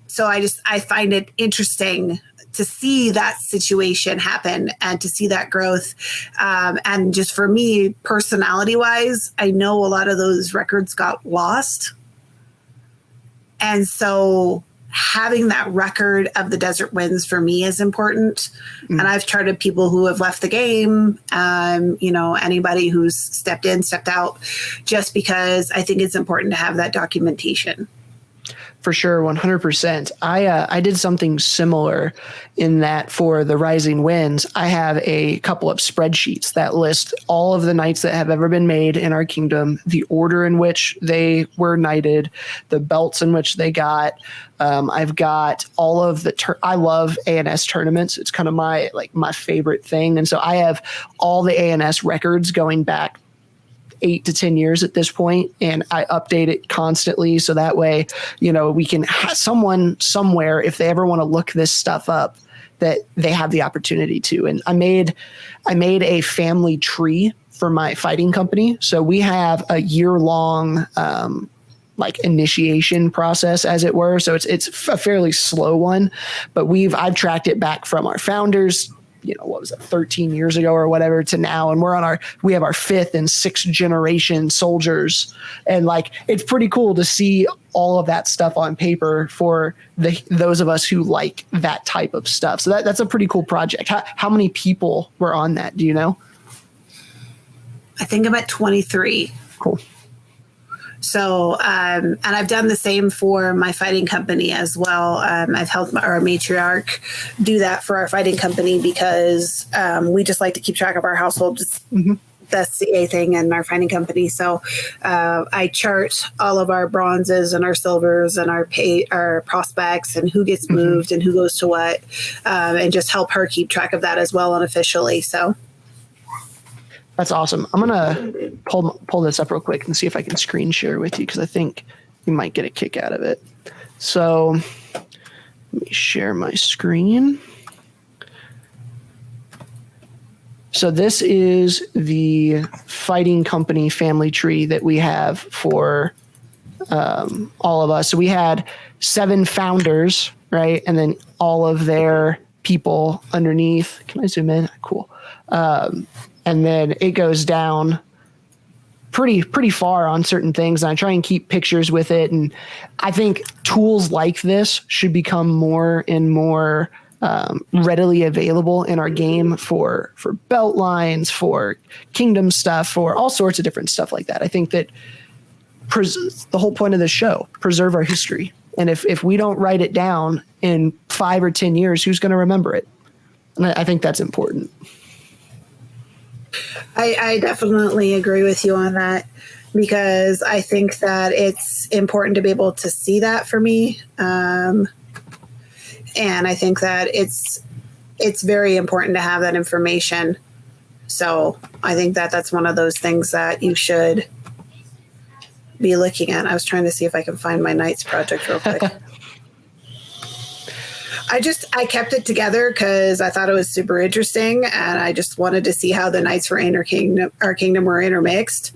So I find it interesting to see that situation happen and to see that growth. And just for me, personality wise, I know a lot of those records got lost. And so having that record of the desert wins for me is important. And I've charted people who have left the game, anybody who's stepped in, stepped out, just because I think it's important to have that documentation. For sure, 100%. I did something similar in that for the Rising Winds, I have a couple of spreadsheets that list all of the knights that have ever been made in our kingdom, the order in which they were knighted, the belts in which they got. I've got all of the I love ANS tournaments. It's kind of my favorite thing. And so I have all the ANS records going back 8 to 10 years at this point, and I update it constantly. So that way, we can have someone somewhere, if they ever want to look this stuff up, that they have the opportunity to. And I made a family tree for my fighting company. So we have a year-long initiation process, as it were. So it's a fairly slow one, but I've tracked it back from our founders, 13 years ago or whatever, to now. And we have our 5th and 6th generation soldiers. And it's pretty cool to see all of that stuff on paper for those of us who like that type of stuff. So that's a pretty cool project. How many people were on that? Do you know? I think I'm at 23. Cool. So, and I've done the same for my fighting company as well. I've helped our matriarch do that for our fighting company because we just like to keep track of our household. That's the Sca thing in our fighting company. So I chart all of our bronzes and our silvers and our prospects and who gets moved and who goes to what, and just help her keep track of that as well unofficially. So. That's awesome. I'm going to pull this up real quick and see if I can screen share with you, because I think you might get a kick out of it. So let me share my screen. So this is the fighting company family tree that we have for all of us. So we had 7 founders, right? And then all of their people underneath. Can I zoom in? Cool. And then it goes down pretty far on certain things. And I try and keep pictures with it. And I think tools like this should become more and more readily available in our game for belt lines, for kingdom stuff, for all sorts of different stuff like that. I think that the whole point of the show, preserve our history. And if we don't write it down in 5 or 10 years, who's going to remember it? And I think that's important. I definitely agree with you on that, because I think that it's important to be able to see that for me. And I think that it's very important to have that information. So I think that that's one of those things that you should be looking at. I was trying to see if I can find my Knights project real quick. I kept it together because I thought it was super interesting, and I just wanted to see how the Knights for our kingdom were intermixed.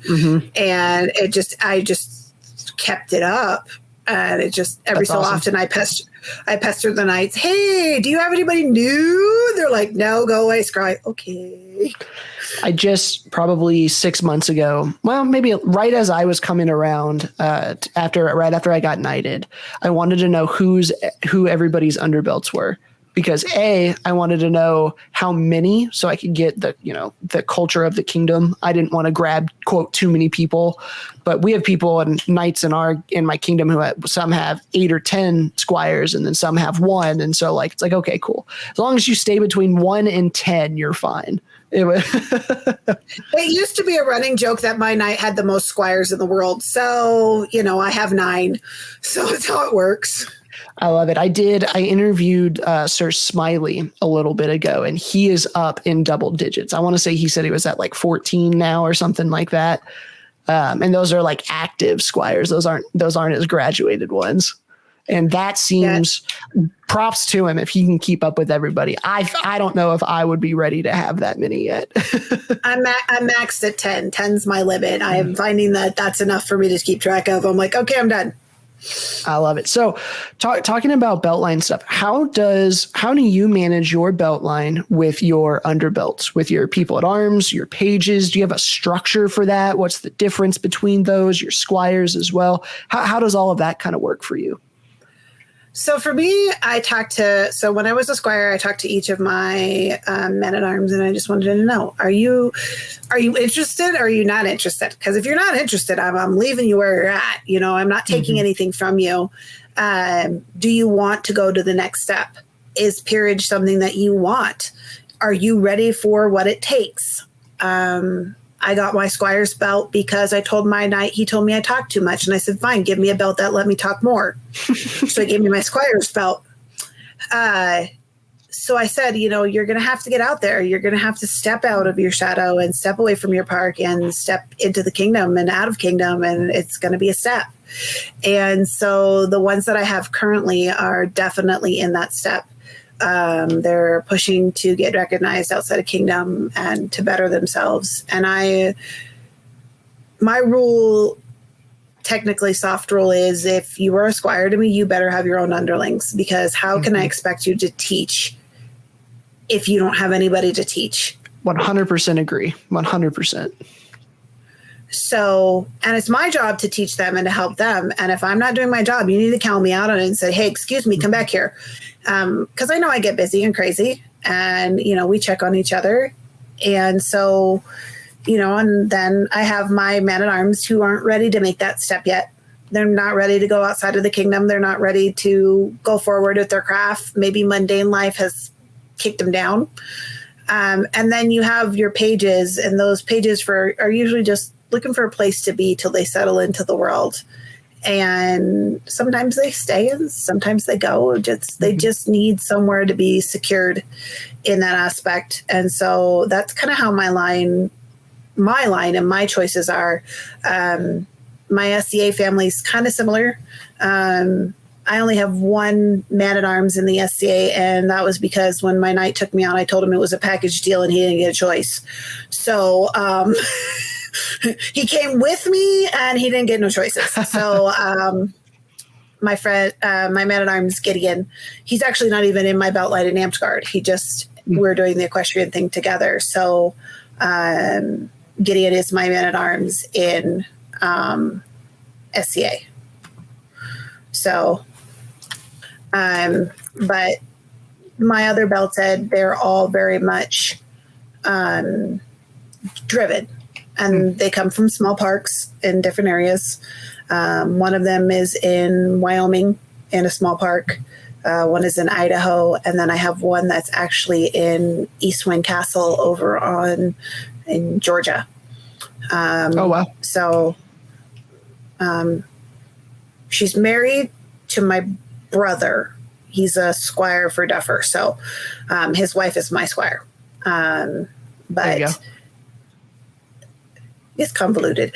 And I just kept it up, and it just every That's so awesome. Often I pester the Knights. Hey, do you have anybody new? They're like, no, go away, Scry. Okay. I just probably 6 months ago, well, maybe right as I was coming around, right after I got knighted, I wanted to know who everybody's underbelts were, because I wanted to know how many, so I could get the culture of the kingdom. I didn't want to grab quote too many people, but we have people and knights in my kingdom who some have 8 or 10 squires, and then some have 1, and so it's like, okay, cool. As long as you stay between 1 and 10, you're fine. It used to be a running joke that my knight had the most squires in the world. So, I have 9. So that's how it works. I love it. I interviewed Sir Smiley a little bit ago, and he is up in double digits. I want to say he said he was at 14 now or something like that. And those are active squires. Those aren't his graduated ones. And that seems props to him if he can keep up with everybody. I don't know if I would be ready to have that many yet. I'm maxed at 10. 10's my limit. I am finding that that's enough for me to keep track of. I'm like, okay, I'm done. I love it. So talking about beltline stuff, how do you manage your beltline with your underbelts, with your people at arms, your pages? Do you have a structure for that? What's the difference between those, your squires as well? How does all of that kind of work for you? So for me, so when I was a squire, I talked to each of my men-at-arms, and I just wanted to know, are you interested or are you not interested? Because if you're not interested, I'm leaving you where you're at. I'm not taking anything from you. Do you want to go to the next step? Is peerage something that you want? Are you ready for what it takes? I got my squire's belt because I told my knight, he told me I talked too much. And I said, fine, give me a belt that let me talk more. So he gave me my squire's belt. So I said, you're going to have to get out there. You're going to have to step out of your shadow and step away from your park and step into the kingdom and out of kingdom. And it's going to be a step. And so the ones that I have currently are definitely in that step. They're pushing to get recognized outside of kingdom and to better themselves. And my rule, technically soft rule, is if you are a squire to me, you better have your own underlings, because how can I expect you to teach if you don't have anybody to teach? 100% agree. 100%. So, and it's my job to teach them and to help them. And if I'm not doing my job, you need to call me out on it and say, hey, excuse me, come back here. Because I know I get busy and crazy, and, we check on each other. And so, and then I have my men-at-arms who aren't ready to make that step yet. They're not ready to go outside of the kingdom. They're not ready to go forward with their craft. Maybe mundane life has kicked them down. And then you have your pages, and those pages are usually just looking for a place to be till they settle into the world. And sometimes they stay and sometimes they go. They just need somewhere to be secured in that aspect. And so that's kind of how my line and my choices are. My Sca family is kind of similar. I only have one man-at-arms in the Sca, and that was because when my knight took me out, I told him it was a package deal and he didn't get a choice. So he came with me and he didn't get no choices. So my friend, my man-at-arms, Gideon, he's actually not even in my belt line in Amtgard. We're doing the equestrian thing together. So Gideon is my man-at-arms in Sca. So, but my other belt head, they're all very much driven, and they come from small parks in different areas. One of them is in Wyoming in a small park. One is in Idaho. And then I have one that's actually in East Wind Castle over in Georgia. Oh, wow. So, she's married to my brother. He's a squire for Duffer. So, his wife is my squire. But it's convoluted.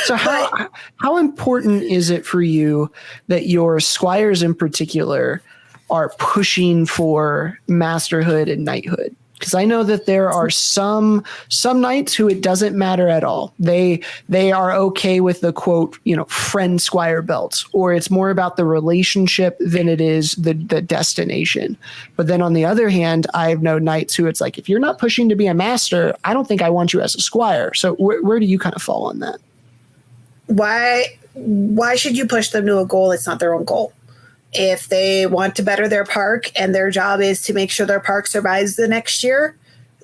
So how important is it for you that your squires in particular are pushing for masterhood and knighthood? Because I know that there are some knights who it doesn't matter at all. They are okay with the quote, friend squire belts, or it's more about the relationship than it is the destination. But then on the other hand, I've known knights who it's like, if you're not pushing to be a master, I don't think I want you as a squire. So where do you kind of fall on that? Why should you push them to a goal that's not their own goal? If they want to better their park and their job is to make sure their park survives the next year,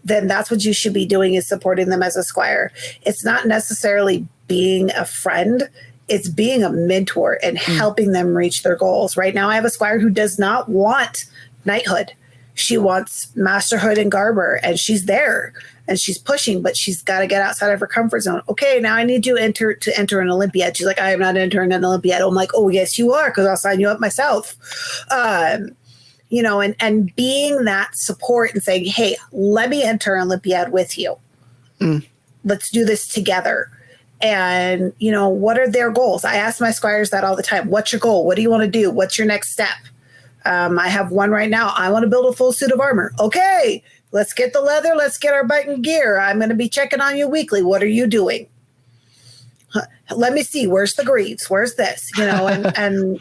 then that's what you should be doing, is supporting them as a squire. It's not necessarily being a friend. It's being a mentor and helping them reach their goals. Right now, I have a squire who does not want knighthood. She wants masterhood and garber, and she's there and she's pushing, but she's got to get outside of her comfort zone. Okay, now I need you to enter an Olympiad. She's like, I am not entering an Olympiad. I'm like, oh, yes, you are, because I'll sign you up myself. And being that support and saying, hey, let me enter Olympiad with you. Let's do this together. And, what are their goals? I ask my squires that all the time. What's your goal? What do you want to do? What's your next step? I have one right now. I want to build a full suit of armor. Okay, let's get the leather. Let's get our bike and gear. I'm going to be checking on you weekly. What are you doing? Let me see. Where's the greaves? Where's this? And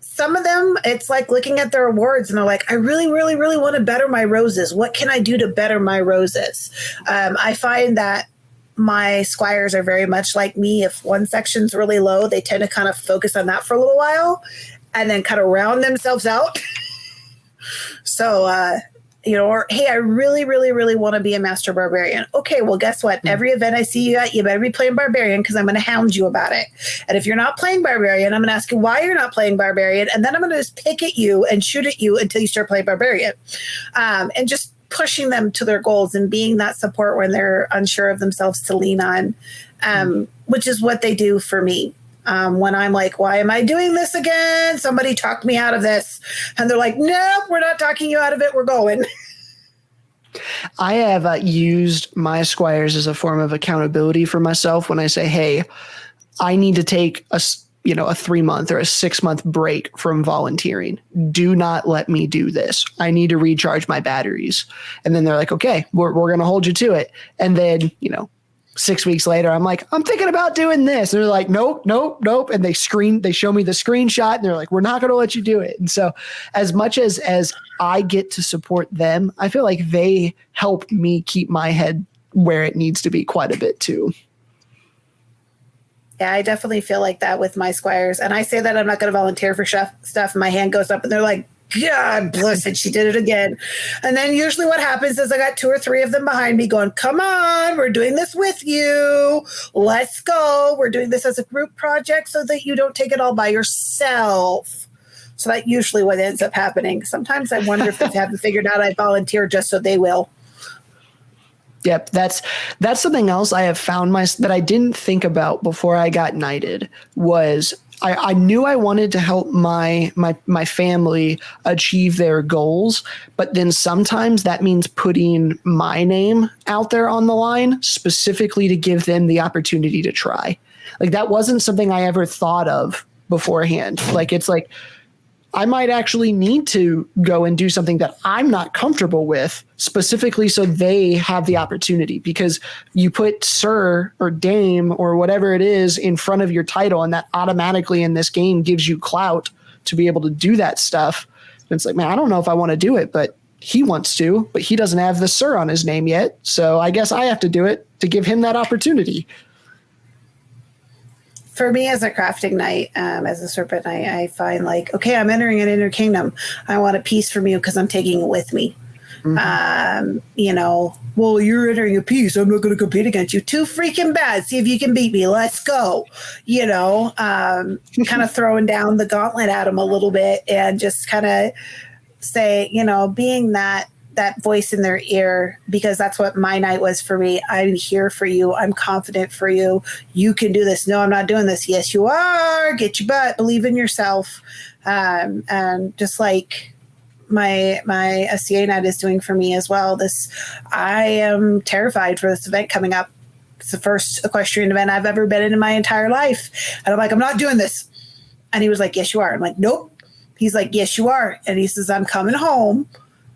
some of them, it's like looking at their awards and they're like, I really, really, really want to better my roses. What can I do to better my roses? I find that my squires are very much like me. If one section's really low, they tend to kind of focus on that for a little while and then kind of round themselves out. So, or, hey, I really, really, really want to be a master barbarian. Okay, well, guess what? Every event I see you at, you better be playing barbarian because I'm going to hound you about it. And if you're not playing barbarian, I'm going to ask you why you're not playing barbarian. And then I'm going to just pick at you and shoot at you until you start playing barbarian. And just pushing them to their goals and being that support when they're unsure of themselves to lean on, which is what they do for me. When I'm like, why am I doing this again? Somebody talked me out of this. And they're like, nope, we're not talking you out of it. We're going. I have used my squires as a form of accountability for myself when I say, hey, I need to take a 3-month or a 6-month break from volunteering. Do not let me do this. I need to recharge my batteries. And then they're like, okay, we're going to hold you to it. And then, 6 weeks later, I'm like, I'm thinking about doing this. And they're like, nope. And they show me the screenshot and they're like, we're not going to let you do it. And so as much as I get to support them, I feel like they help me keep my head where it needs to be quite a bit too. Yeah, I definitely feel like that with my squires. And I say that I'm not going to volunteer for stuff and my hand goes up and they're like, God bless it, she did it again. And then usually what happens is I got 2 or 3 of them behind me going, come on, we're doing this with you. Let's go. We're doing this as a group project so that you don't take it all by yourself. So that's usually what ends up happening. Sometimes I wonder if they haven't figured out I volunteer just so they will. Yep, that's something else I have found that I didn't think about before I got knighted was I knew I wanted to help my family achieve their goals, but then sometimes that means putting my name out there on the line specifically to give them the opportunity to try. Like that wasn't something I ever thought of beforehand. Like it's like I might actually need to go and do something that I'm not comfortable with specifically so they have the opportunity, because you put Sir or Dame or whatever it is in front of your title and that automatically in this game gives you clout to be able to do that stuff. And it's like, man, I don't know if I want to do it, but he wants to, but he doesn't have the Sir on his name yet. So I guess I have to do it to give him that opportunity. For me as a crafting knight, as a Serpent Knight, I find like, okay, I'm entering an inner kingdom. I want a piece from you because I'm taking it with me. Mm-hmm. Well, you're entering a piece. I'm not going to compete against you. Too freaking bad. See if you can beat me. Let's go. Kind of throwing down the gauntlet at him a little bit and just kind of say, being that voice in their ear, because that's what my night was for me. I'm here for you. I'm confident for you. You can do this. No, I'm not doing this. Yes, you are. Get your butt. Believe in yourself. And just like my SCA night is doing for me as well. I am terrified for this event coming up. It's the first equestrian event I've ever been in my entire life. And I'm like, I'm not doing this. And he was like, yes, you are. I'm like, nope. He's like, yes, you are. And he says, I'm coming home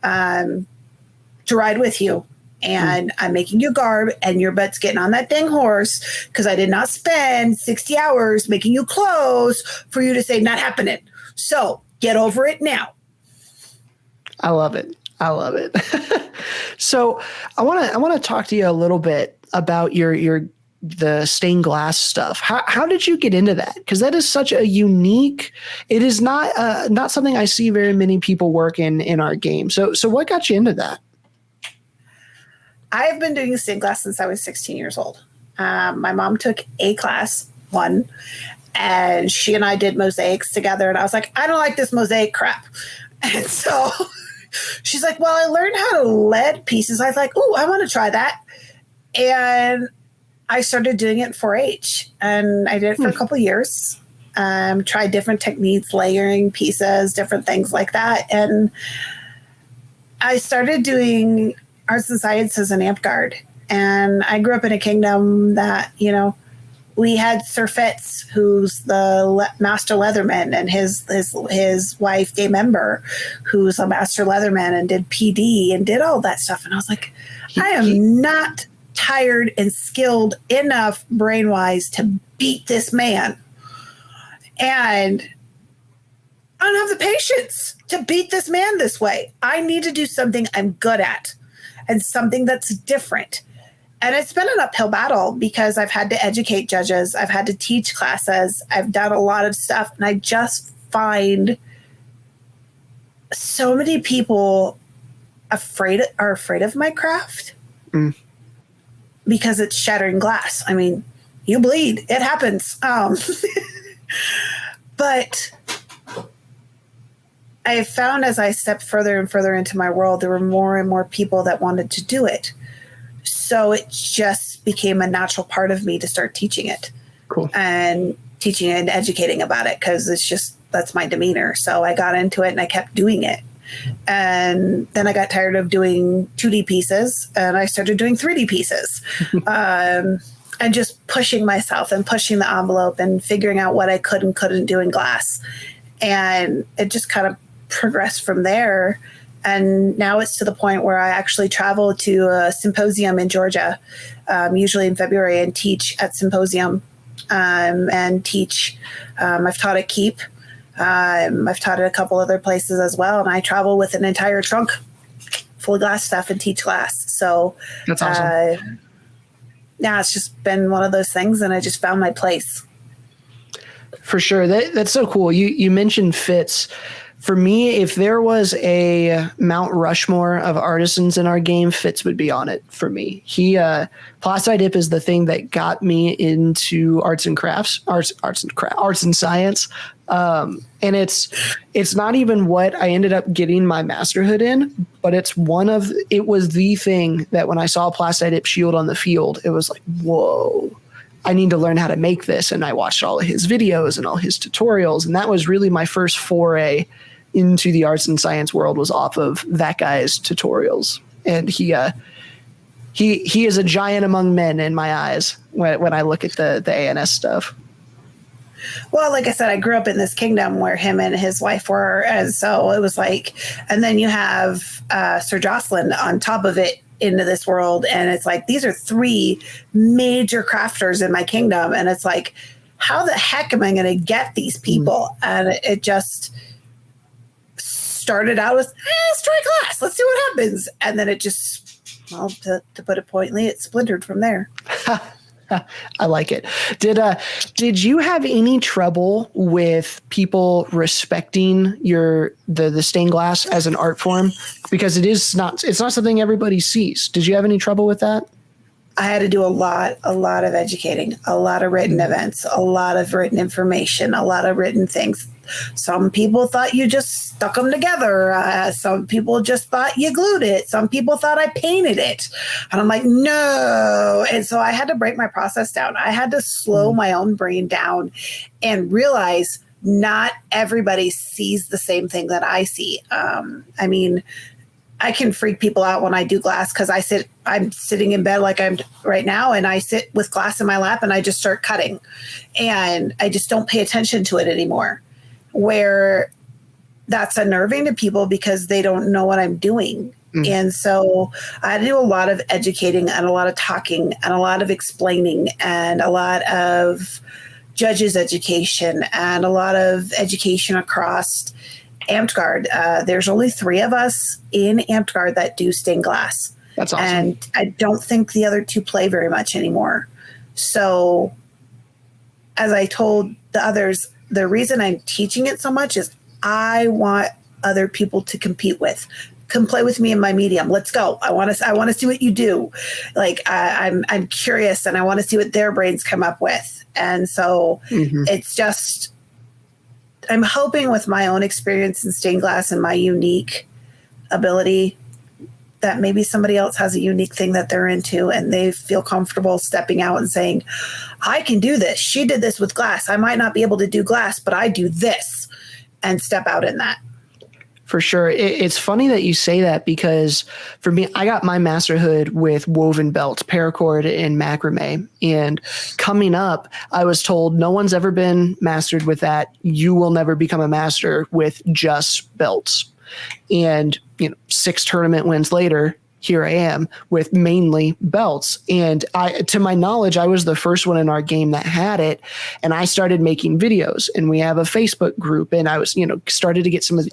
to ride with you, and I'm making you garb, and your butt's getting on that dang horse because I did not spend 60 hours making you clothes for you to say not happening. So get over it now. I love it. So I want to talk to you a little bit about the stained glass stuff. How did you get into that? Because that is such a unique. It is not something I see very many people work in our game. So what got you into that? I have been doing stained glass since I was 16 years old. My mom took a class 1, and she and I did mosaics together. And I was like, I don't like this mosaic crap. And so she's like, well, I learned how to lead pieces. I was like, oh, I want to try that. And I started doing it in 4-H, and I did it for a couple of years. Tried different techniques, layering pieces, different things like that. And I started doing arts and sciences in Amtgard. And I grew up in a kingdom that, we had Sir Fitz, who's the master leatherman, and his wife, Dame Ember, who's a master leatherman and did PD and did all that stuff. And I was like, I am not tired and skilled enough brain-wise to beat this man. And I don't have the patience to beat this man this way. I need to do something I'm good at and something that's different. And it's been an uphill battle because I've had to educate judges. I've had to teach classes. I've done a lot of stuff. And I just find so many people are afraid of my craft because it's shattering glass. I mean, you bleed. It happens. But I have found as I stepped further and further into my world, there were more and more people that wanted to do it. So it just became a natural part of me to start teaching it. Cool. And teaching and educating about it because that's my demeanor. So I got into it and I kept doing it. And then I got tired of doing 2D pieces and I started doing 3D pieces. And just pushing myself and pushing the envelope and figuring out what I could and couldn't do in glass. And it just kind of progressed from there. And now it's to the point where I actually travel to a symposium in Georgia, usually in February, and teach at symposium and teach. I've taught at Keep. I've taught at a couple other places as well. And I travel with an entire trunk full of glass stuff and teach glass. So that's awesome. Yeah, it's just been one of those things, and I just found my place. For sure. That's so cool. You mentioned Fitz. For me, if there was a Mount Rushmore of artisans in our game, Fitz would be on it for me. Plasti Dip is the thing that got me into arts and science. And it's not even what I ended up getting my masterhood in, but it was the thing that when I saw Plasti Dip shield on the field, it was like, whoa, I need to learn how to make this. And I watched all of his videos and all his tutorials. And that was really my first foray into the arts and science world, was off of that guy's tutorials. And he is a giant among men in my eyes when I look at the ANS stuff. Well, like I said, I grew up in this kingdom where him and his wife were, and so it was like, and then you have Sir Jocelyn on top of it into this world, and it's like, these are three major crafters in my kingdom, and it's like, how the heck am I going to get these people? And it just started out with, let's try glass, let's see what happens, and then it just, well, to put it pointedly, it splintered from there. I like it. Did you have any trouble with people respecting the stained glass as an art form? Because it's not something everybody sees. Did you have any trouble with that? I had to do a lot of educating, a lot of written events, a lot of written information, a lot of written things. Some people thought you just stuck them together. Some people just thought you glued it. Some people thought I painted it. And I'm like, no. And so I had to break my process down. I had to slow my own brain down and realize not everybody sees the same thing that I see. I mean, I can freak people out when I do glass because I'm sitting in bed like I'm right now, and I sit with glass in my lap and I just start cutting, and I just don't pay attention to it anymore. Where that's unnerving to people because they don't know what I'm doing. And so I do a lot of educating and a lot of talking and a lot of explaining and a lot of judges education and a lot of education across Amtgard. There's only 3 of us in Amtgard that do stained glass. That's awesome. And I don't think the other 2 play very much anymore. So as I told the others, the reason I'm teaching it so much is I want other people to compete with. Come play with me in my medium. Let's go. I want to see what you do. Like I'm curious, and I want to see what their brains come up with. And so it's just, I'm hoping with my own experience in stained glass and my unique ability that maybe somebody else has a unique thing that they're into and they feel comfortable stepping out and saying, I can do this. She did this with glass. I might not be able to do glass, but I do this, and step out in that. For sure. It's funny that you say that, because for me, I got my masterhood with woven belts, paracord, and macrame. And coming up, I was told no one's ever been mastered with that. You will never become a master with just belts. And 6 tournament wins later, here I am with mainly belts. And to my knowledge, I was the first one in our game that had it. And I started making videos, and we have a Facebook group, and I was, started to get some of the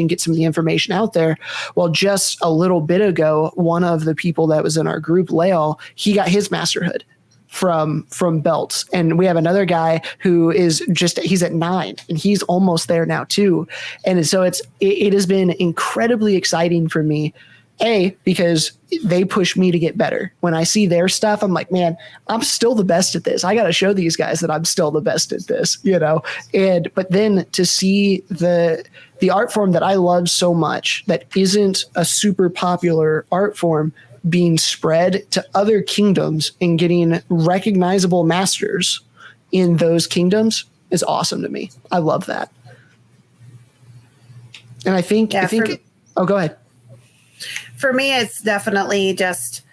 get some of the information out there. Well, just a little bit ago, one of the people that was in our group, Lael, he got his masterhood from belts. And we have another guy who is he's at 9, and he's almost there now too. And so it has been incredibly exciting for me, because they push me to get better. When I see their stuff, I'm like, man, I'm still the best at this. I got to show these guys that I'm still the best at this, but then to see the art form that I love so much that isn't a super popular art form being spread to other kingdoms and getting recognizable masters in those kingdoms is awesome to me. I love that. And I think, oh, go ahead. For me, it's definitely just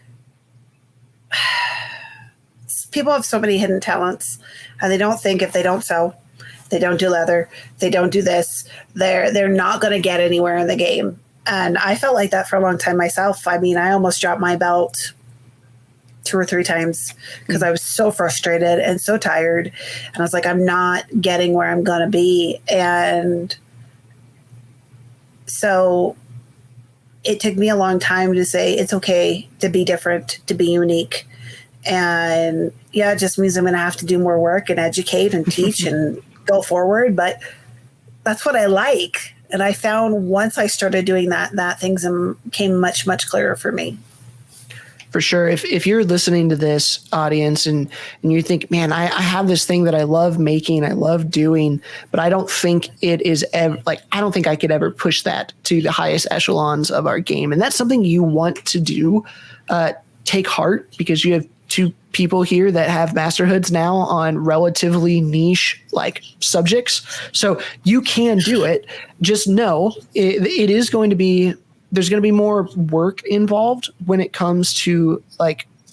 people have so many hidden talents, and they don't think if they don't sew, they don't do leather, they don't do this, they're not going to get anywhere in the game. And I felt like that for a long time myself. I mean, I almost dropped my belt 2 or 3 times because I was so frustrated and so tired. And I was like, I'm not getting where I'm going to be. And so it took me a long time to say it's okay to be different, to be unique. And yeah, it just means I'm going to have to do more work and educate and teach and go forward. But that's what I like. And I found once I started doing that things became much, much clearer for me. For sure. If you're listening to this, audience, and you think, man, I have this thing that I love making, I love doing, but I don't think it is ever I don't think I could ever push that to the highest echelons of our game. And that's something you want to do. Take heart, because you have 2 people here that have masterhoods now on relatively niche subjects. So you can do it. Just know it is going to be, there's going to be more work involved when it comes to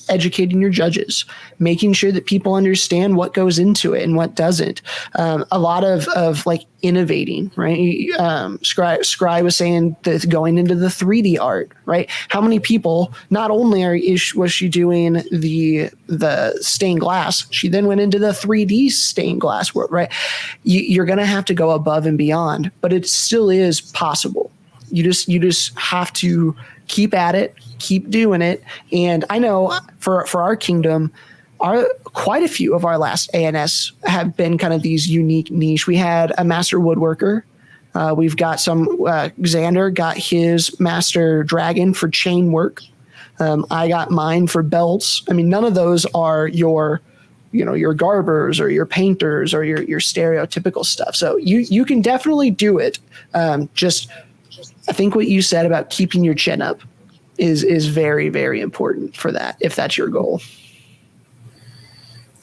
educating your judges, making sure that people understand what goes into it and what doesn't. A lot of innovating, right? Scrye was saying that going into the 3D art, right? How many people, not only was she doing the stained glass, she then went into the 3D stained glass world, right? You're going to have to go above and beyond, but it still is possible. You just have to keep at it, keep doing it. And I know for our kingdom, quite a few of our last ANS have been kind of these unique niche. We had a master woodworker. We've got Xander got his master dragon for chain work. I got mine for belts. I mean, none of those are your garbers or your painters or your stereotypical stuff. So you can definitely do it. I think what you said about keeping your chin up is very, very important for that, if that's your goal.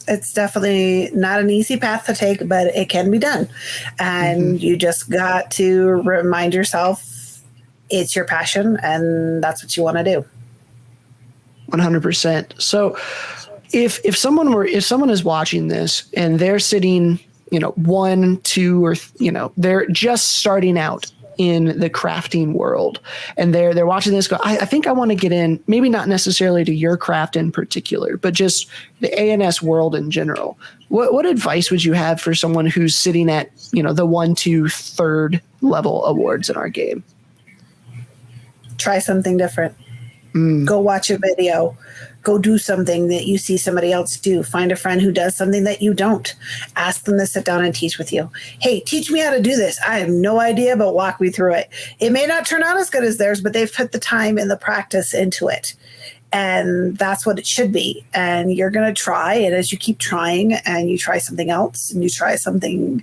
It's definitely not an easy path to take, but it can be done. And you just got to remind yourself it's your passion and that's what you want to do. 100%. So if someone is watching this and they're sitting, 1, 2, or, they're just starting out in the crafting world, and they're watching this go, I think I want to get in, maybe not necessarily to your craft in particular, but just the ANS world in general. What advice would you have for someone who's sitting at, the 1, 2, 3rd level awards in our game? Try something different. Go watch a video. Go do something that you see somebody else do. Find a friend who does something that you don't. Ask them to sit down and teach with you. Hey, teach me how to do this. I have no idea, but walk me through it. It may not turn out as good as theirs, but they've put the time and the practice into it. And that's what it should be. And you're going to try. And as you keep trying and you try something else and you try something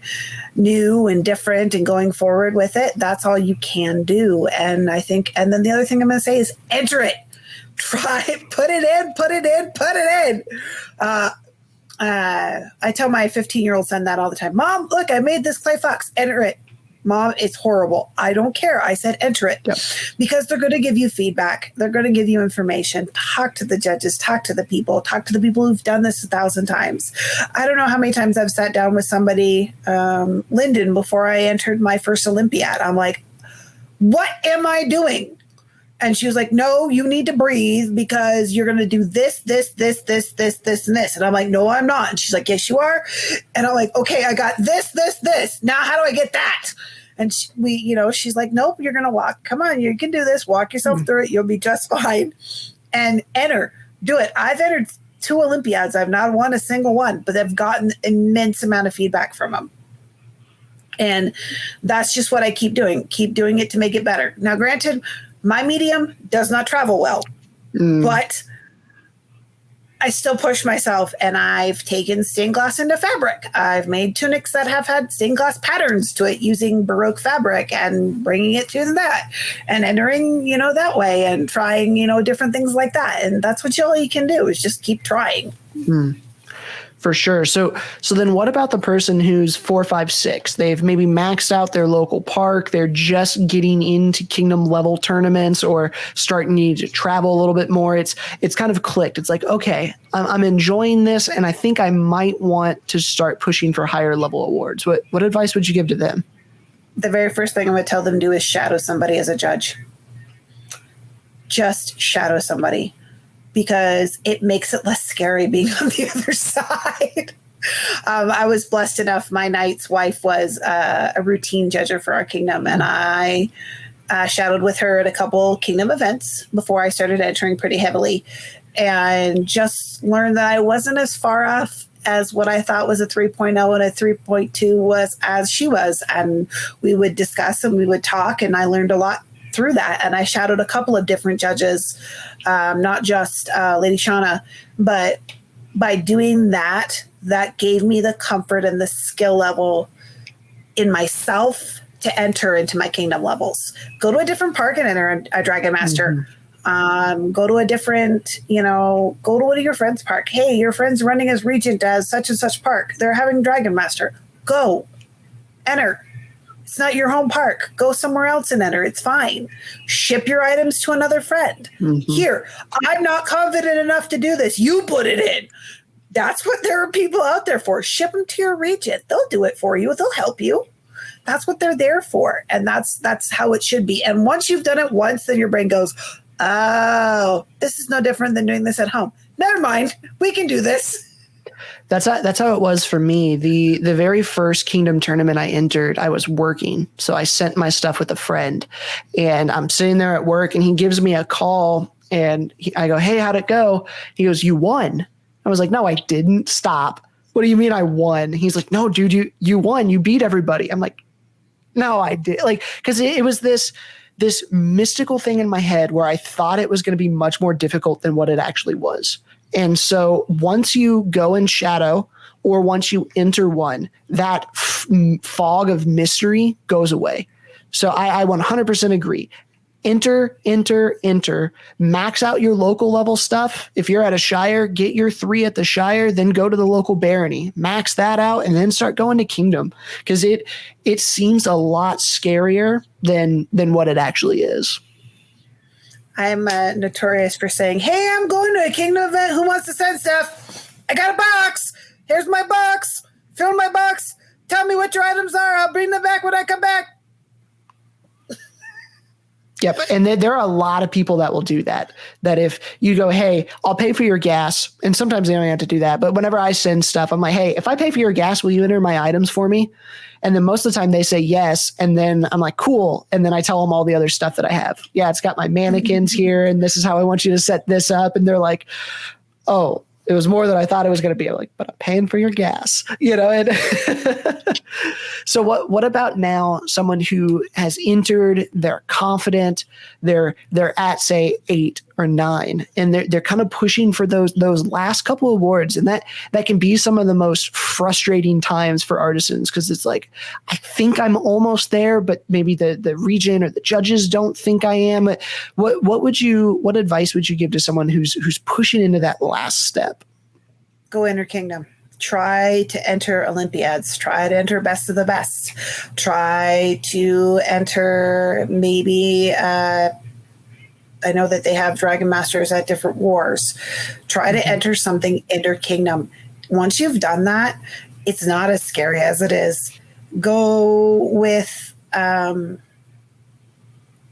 new and different and going forward with it, that's all you can do. And then the other thing I'm going to say is enter it. Try it, put it in. I tell my 15-year-old son that all the time. Mom, look, I made this clay fox. Enter it. Mom, it's horrible. I don't care. I said enter it. Yep. Because they're going to give you feedback. They're going to give you information. Talk to the judges. Talk to the people who've done this 1,000 times. I don't know how many times I've sat down with somebody, Lyndon, before I entered my first Olympiad. I'm like, what am I doing? And she was like, no, you need to breathe because you're going to do this, this, this, this, this, this, and this. And I'm like, no, I'm not. And she's like, yes, you are. And I'm like, okay, I got this, this, this. Now how do I get that? And she's like, nope, you're going to walk. Come on, you can do this. Walk yourself through it. You'll be just fine. And enter. Do it. I've entered 2 Olympiads. I've not won a single one, but I've gotten immense amount of feedback from them. And that's just what I keep doing. Keep doing it to make it better. Now, granted, my medium does not travel well, but I still push myself, and I've taken stained glass into fabric. I've made tunics that have had stained glass patterns to it using Baroque fabric and bringing it to that and entering, that way and trying, different things like that. And that's what you can do is just keep trying. For sure. So then what about the person who's 4, 5, 6? They've maybe maxed out their local park. They're just getting into kingdom level tournaments or starting to travel a little bit more. It's kind of clicked. It's like, okay, I'm enjoying this, and I think I might want to start pushing for higher level awards. What advice would you give to them? The very first thing I would tell them to do is shadow somebody as a judge. Just shadow somebody, because it makes it less scary being on the other side. I was blessed enough. My knight's wife was a routine judger for our kingdom, and I shadowed with her at a couple kingdom events before I started entering pretty heavily, and just learned that I wasn't as far off as what I thought was a 3.0 and a 3.2 was as she was. And we would discuss and we would talk, and I learned a lot through that. And I shadowed a couple of different judges, not just Lady Shauna, but by doing that gave me the comfort and the skill level in myself to enter into my kingdom levels. Go to a different park and enter a Dragon Master. Go to a different, go to one of your friends' park. Hey, your friend's running as regent as such and such park. They're having Dragon Master. Go, enter. It's not your home park. Go somewhere else and enter. It's fine. Ship your items to another friend. Here, I'm not confident enough to do this. You put it in. That's what there are people out there for. Ship them to your regent. They'll do it for you. They'll help you. That's what they're there for. And that's how it should be. And once you've done it once, then your brain goes, oh, this is no different than doing this at home. Never mind. We can do this. That's how it was for me. The very first kingdom tournament I entered, I was working. So I sent my stuff with a friend, and I'm sitting there at work, and he gives me a call, and I go, hey, how'd it go? He goes, you won. I was like, no, I didn't. Stop. What do you mean I won? He's like, no, dude, you won. You beat everybody. I'm like, no, I did. Like, because it was this mystical thing in my head where I thought it was going to be much more difficult than what it actually was. And so once you go in shadow or once you enter one, that fog of mystery goes away. So I 100% agree. Enter, max out your local level stuff. If you're at a shire, get your 3 at the shire, then go to the local barony, max that out, and then start going to kingdom, because it seems a lot scarier than what it actually is. I'm notorious for saying, hey, I'm going to a kingdom event. Who wants to send stuff? I got a box. Here's my box. Fill my box. Tell me what your items are. I'll bring them back when I come back. Yep. And there are a lot of people that will do that if you go, hey, I'll pay for your gas. And sometimes they don't have to do that. But whenever I send stuff, I'm like, hey, if I pay for your gas, will you enter my items for me? And then most of the time they say yes. And then I'm like, cool. And then I tell them all the other stuff that I have. Yeah, it's got my mannequins here, and this is how I want you to set this up. And they're like, oh, it was more than I thought it was going to be. I'm like, but I'm paying for your gas, And so what about now someone who has entered, they're confident, they're at say 8 or 9, and they're kind of pushing for those last couple of awards. And that can be some of the most frustrating times for artisans, because it's like, I think I'm almost there, but maybe the regent or the judges don't think I am. What advice would you give to someone who's pushing into that last step? Go enter kingdom. Try to enter Olympiads. Try to enter best of the best. Try to enter maybe, I know that they have Dragon Masters at different wars. Try to enter something, enter kingdom. Once you've done that, it's not as scary as it is. Go with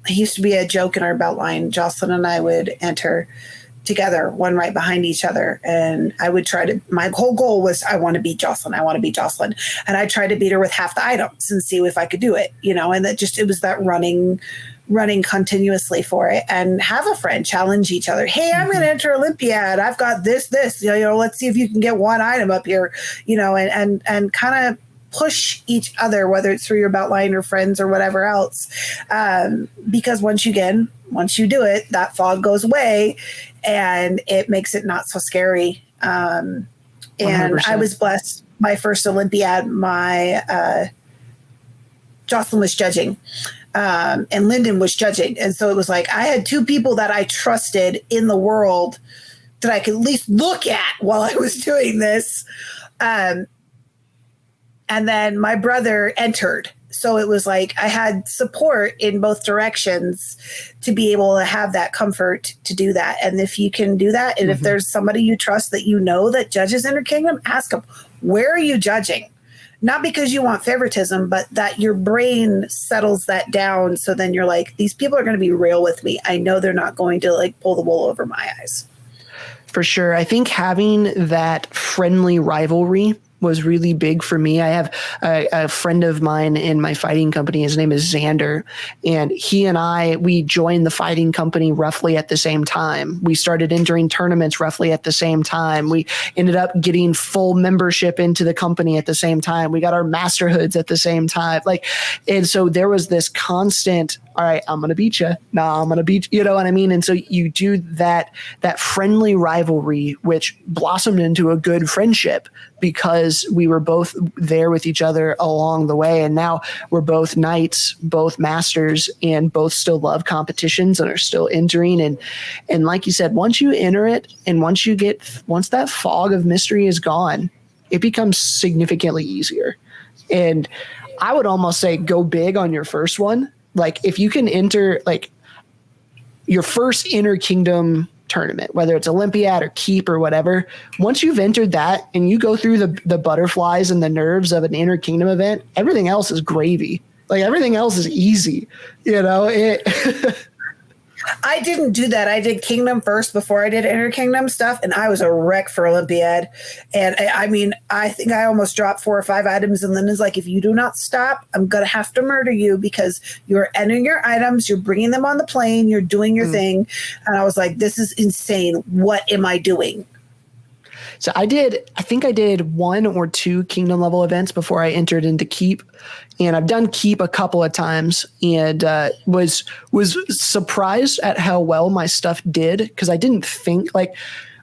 it used to be a joke in our belt line. Jocelyn and I would enter together, one right behind each other. And I would my whole goal was, I want to beat Jocelyn. I want to beat Jocelyn. And I tried to beat her with half the items and see if I could do it, and it was that running continuously for it, and have a friend challenge each other. Hey, I'm going to enter Olympiad. I've got this, let's see if you can get one item up here, and kind of push each other, whether it's through your belt line or friends or whatever else. Because once you do it, that fog goes away and it makes it not so scary. And 100%. I was blessed. My first Olympiad, Jocelyn was judging, and Lyndon was judging. And so it was like, I had two people that I trusted in the world that I could at least look at while I was doing this. And then my brother entered. So it was like I had support in both directions to be able to have that comfort to do that. And if you can do that, and if there's somebody you trust that that judges Interkingdom, ask them, where are you judging? Not because you want favoritism, but that your brain settles that down. So then you're like, these people are going to be real with me. I know they're not going to pull the wool over my eyes. For sure. I think having that friendly rivalry was really big for me. I have a friend of mine in my fighting company. His name is Xander, and he and we joined the fighting company roughly at the same time. We started entering tournaments roughly at the same time. We ended up getting full membership into the company at the same time. We got our masterhoods at the same time. And so there was this constant, all right, I'm going to beat you. No, I'm going to beat you. You know what I mean? And so you do that friendly rivalry, which blossomed into a good friendship because we were both there with each other along the way. And now we're both knights, both masters, and both still love competitions and are still entering. And like you said, once you enter it and once that fog of mystery is gone, it becomes significantly easier. And I would almost say go big on your first one. If you can enter your first Interkingdom tournament, whether it's Olympiad or Keep or whatever, once you've entered that and you go through the butterflies and the nerves of an Interkingdom event, everything else is gravy. Everything else is easy, I didn't do that. I did Kingdom first before I did Interkingdom stuff, and I was a wreck for Olympiad. And I think I almost dropped 4 or 5 items, and then it's like, if you do not stop, I'm going to have to murder you because you're entering your items, you're bringing them on the plane, you're doing your thing. And I was like, this is insane. What am I doing? So I think I did 1 or 2 Kingdom level events before I entered into Keep. And I've done Keep a couple of times and was surprised at how well my stuff did, because I didn't think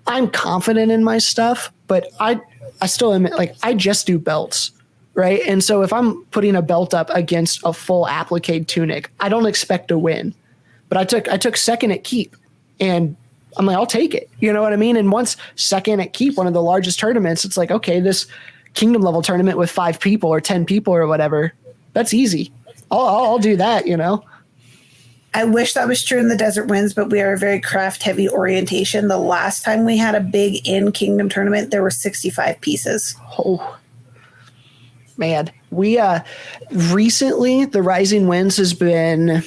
I'm confident in my stuff, but I still am I just do belts, right? And so if I'm putting a belt up against a full applique tunic, I don't expect to win. But I took second at Keep, and I'm like, I'll take it. You know what I mean? And once second at Keep, one of the largest tournaments, it's like, okay, this Kingdom level tournament with 5 people or 10 people or whatever, that's easy. I'll do that, I wish that was true in the Desert Winds, but we are a very craft heavy orientation. The last time we had a big Kingdom tournament, there were 65 pieces. Oh, man. We recently, the Rising Winds has been,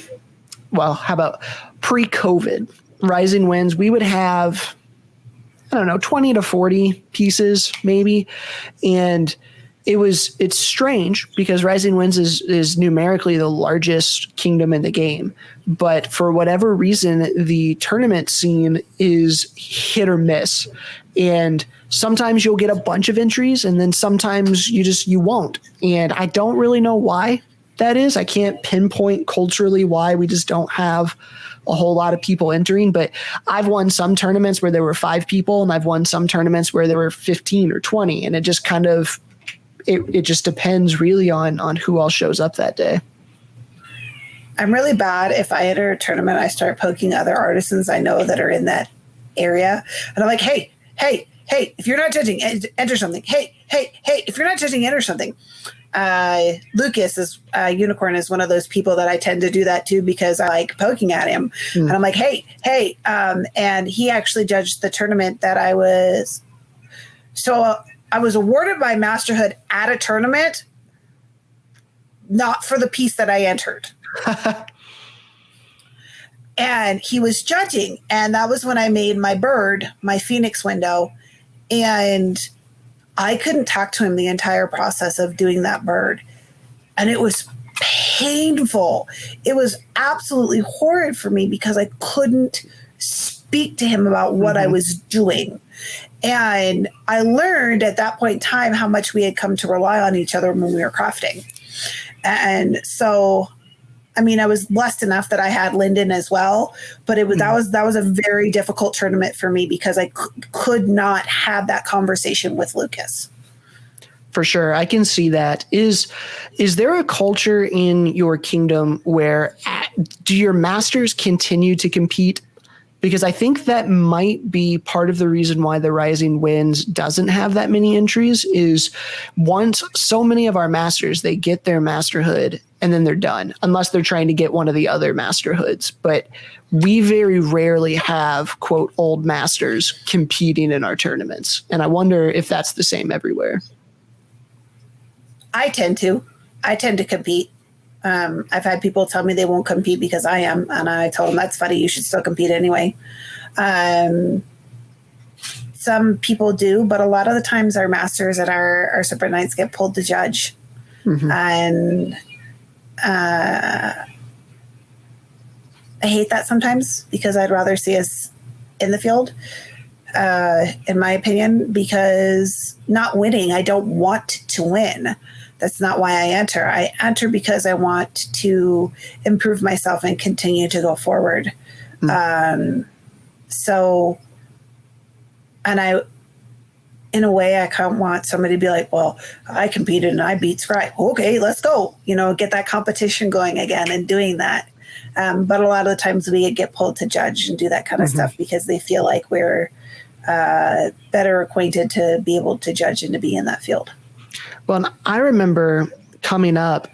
well, how about pre-COVID? Rising Winds, we would have, 20 to 40 pieces maybe. And it's strange because Rising Winds is numerically the largest kingdom in the game. But for whatever reason, the tournament scene is hit or miss. And sometimes you'll get a bunch of entries and then sometimes you won't. And I don't really know why that is. I can't pinpoint culturally why we just don't have a whole lot of people entering, but I've won some tournaments where there were 5 people and I've won some tournaments where there were 15 or 20. And it just kind of, it just depends really on who else shows up that day. I'm really bad. If I enter a tournament, I start poking other artisans I know that are in that area. And I'm like, hey, if you're not judging, enter something. Hey, if you're not judging, enter something. Lucas is Unicorn is one of those people that I tend to do that too because I like poking at him. And I'm like, hey, and he actually judged the tournament that I was. So I was awarded my masterhood at a tournament, not for the piece that I entered. and he was judging. And that was when I made my bird, my Phoenix window. And I couldn't talk to him the entire process of doing that bird. And it was painful. It was absolutely horrid for me because I couldn't speak to him about what I was doing. And I learned at that point in time how much we had come to rely on each other when we were crafting. And so, I mean, I was blessed enough that I had Lyndon as well, but it was that was a very difficult tournament for me because I could not have that conversation with Lucas. For sure. I can see that. Is there a culture in your kingdom where do your masters continue to compete? Because I think that might be part of the reason why the Rising Winds doesn't have that many entries is once so many of our masters, they get their masterhood and then they're done, unless they're trying to get one of the other masterhoods. But we very rarely have, quote, old masters competing in our tournaments. And I wonder if that's the same everywhere. I tend to compete. I've had people tell me they won't compete because I am. And I told them, that's funny. You should still compete anyway. Some people do, but a lot of the times our masters at our Serpent Knights get pulled to judge. And I hate that sometimes because I'd rather see us in the field, in my opinion, because not winning, I don't want to win. That's not why I enter. I enter because I want to improve myself and continue to go forward. So, and I, in a way, I kind of want somebody to be like, well, I competed and I beat Scrye. Okay, let's go. Get that competition going again and doing that. But a lot of the times we get pulled to judge and do that kind of stuff because they feel like we're better acquainted to be able to judge and to be in that field. Well, and I remember coming up,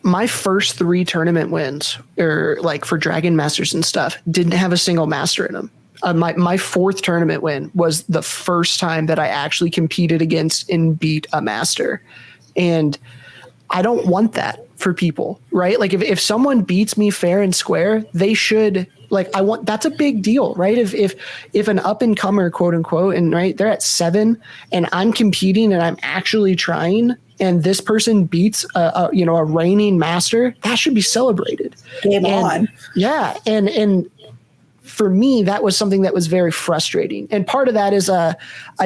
my first 3 tournament wins, or like for Dragon Masters and stuff, didn't have a single master in them. My 4th tournament win was the first time that I actually competed against and beat a master. And I don't want that for people, right? Like if someone beats me fair and square, they should, like, that's a big deal, right? If an up and comer, quote unquote, and right, they're at 7 and I'm competing and I'm actually trying and this person beats a reigning master, that should be celebrated. Game on. Yeah. And for me, that was something that was very frustrating. And part of that is a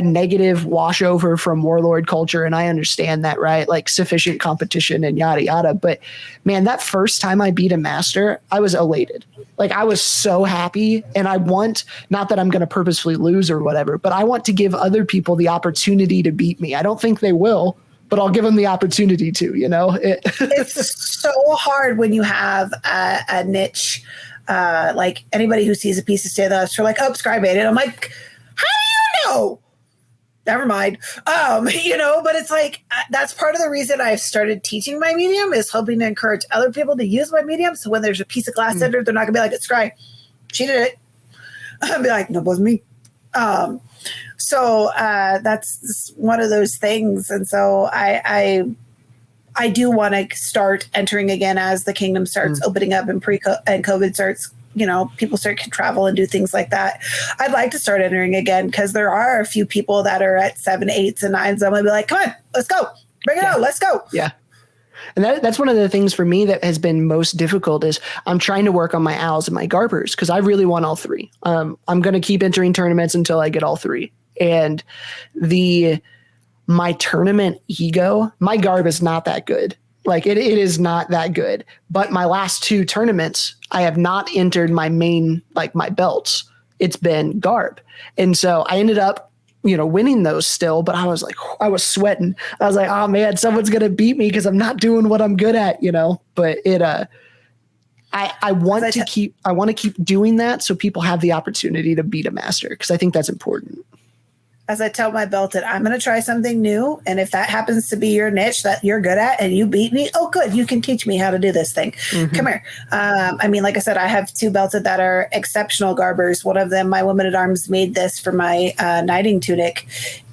negative washover from warlord culture. And I understand that, right? Like sufficient competition and yada, yada. But man, that first time I beat a master, I was elated. Like I was so happy. And I want, not that I'm going to purposefully lose or whatever, but I want to give other people the opportunity to beat me. I don't think they will, but I'll give them the opportunity to, It's so hard when you have a niche. Like anybody who sees a piece of stainless, they're like, oh, Scrye made it. I'm like, how do you know? Never mind. But it's like, that's part of the reason I've started teaching my medium is hoping to encourage other people to use my medium. So when there's a piece of glass under, they're not gonna be like, it's Scrye. She did it. I'll be like, no, it wasn't me. So that's one of those things. And so I do want to start entering again as the kingdom starts opening up and and COVID starts, people start to travel and do things like that. I'd like to start entering again because there are a few people that are at 7, 8s, and 9s. I'm going to be like, come on, let's go. Bring it out. Let's go. Yeah. And that's one of the things for me that has been most difficult is I'm trying to work on my owls and my garbers because I really want all 3. I'm going to keep entering tournaments until I get all 3. And my tournament ego, my garb is not that good. Like it is not that good. But my last 2 tournaments, I have not entered my main, like my belts. It's been garb. And so I ended up, winning those still, but I was like, I was sweating. I was like, oh man, someone's going to beat me because I'm not doing what I'm good at, but I want to keep doing that so people have the opportunity to beat a master because I think that's important. As I tell my belted, I'm going to try something new. And if that happens to be your niche that you're good at and you beat me, oh, good. You can teach me how to do this thing. Come here. Like I said, I have 2 belted that are exceptional garbers. One of them, my woman at arms made this for my knighting tunic.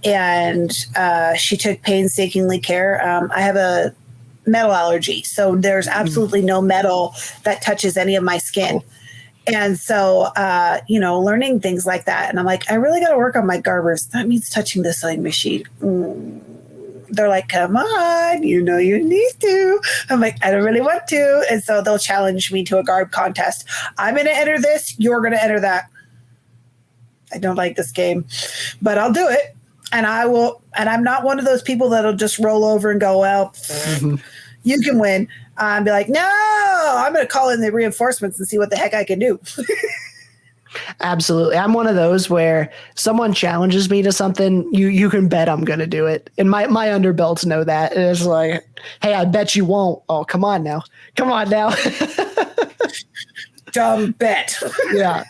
And she took painstakingly care. I have a metal allergy. So there's absolutely no metal that touches any of my skin. And so, learning things like that. And I'm like, I really got to work on my garbers. That means touching the sewing machine. They're like, come on, you need to. I'm like, I don't really want to. And so they'll challenge me to a garb contest. I'm going to enter this. You're going to enter that. I don't like this game, but I'll do it. And I will. And I'm not one of those people that'll just roll over and go, well, you can win. Be like, no, I'm going to call in the reinforcements and see what the heck I can do. Absolutely. I'm one of those where someone challenges me to something, you can bet I'm going to do it. And my underbelts know that. It's like, hey, I bet you won't. Oh, come on now. Dumb bet. Yeah.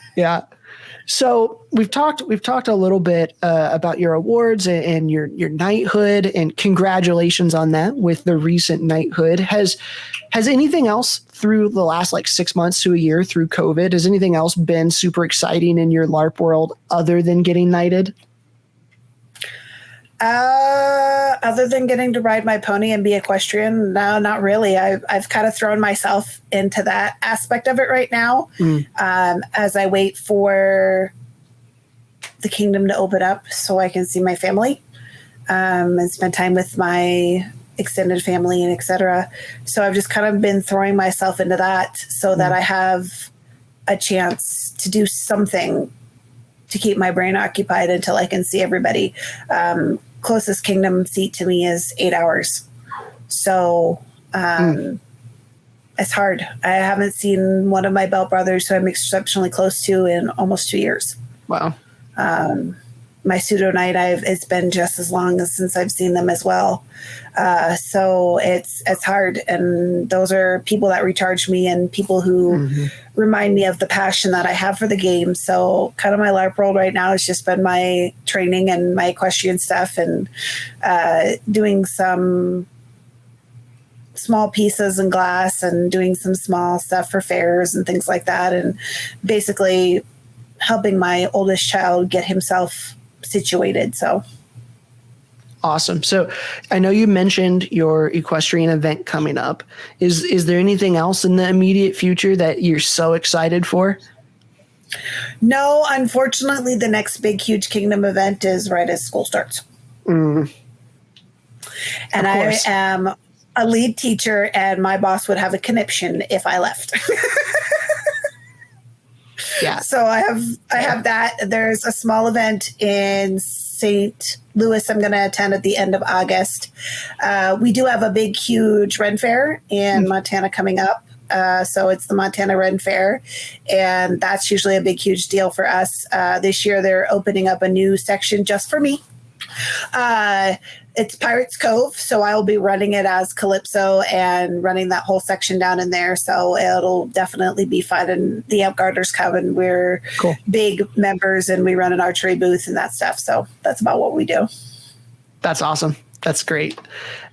So we've talked a little bit about your awards and your knighthood, and congratulations on that with the recent knighthood. Has anything else through the last 6 months to a year through COVID, has anything else been super exciting in your LARP world other than getting knighted? Other than getting to ride my pony and be equestrian, no, not really. I've kind of thrown myself into that aspect of it right now, as I wait for the kingdom to open up so I can see my family, and spend time with my extended family and etc. So I've just kind of been throwing myself into that so that I have a chance to do something to keep my brain occupied until I can see everybody. Closest kingdom seat to me is 8 hours. So it's hard. I haven't seen one of my belt brothers who I'm exceptionally close to in almost 2 years. Wow. My pseudo knight, it's been just as long as since I've seen them as well. So it's hard. And those are people that recharge me and people who remind me of the passion that I have for the game. So kind of my LARP world right now has just been my training and my equestrian stuff, and doing some small pieces in glass and doing some small stuff for fairs and things like that. And basically helping my oldest child get himself situated. So awesome. So I know you mentioned your equestrian event coming up. Is there anything else in the immediate future that you're so excited for? No, unfortunately, the next big, huge kingdom event is right as school starts. And I am a lead teacher, and my boss would have a conniption if I left. Yeah. So I have that. There's a small event in St. Louis I'm going to attend at the end of August. We do have a big, huge Ren Fair in Montana coming up. So it's the Montana Ren Fair, and that's usually a big, huge deal for us. This year they're opening up a new section just for me. It's Pirates Cove, so I will be running it as Calypso and running that whole section down in there. So it'll definitely be fun. And the Amtgarders come, and we're big members, and we run an archery booth and that stuff. So that's about what we do. That's awesome. That's great.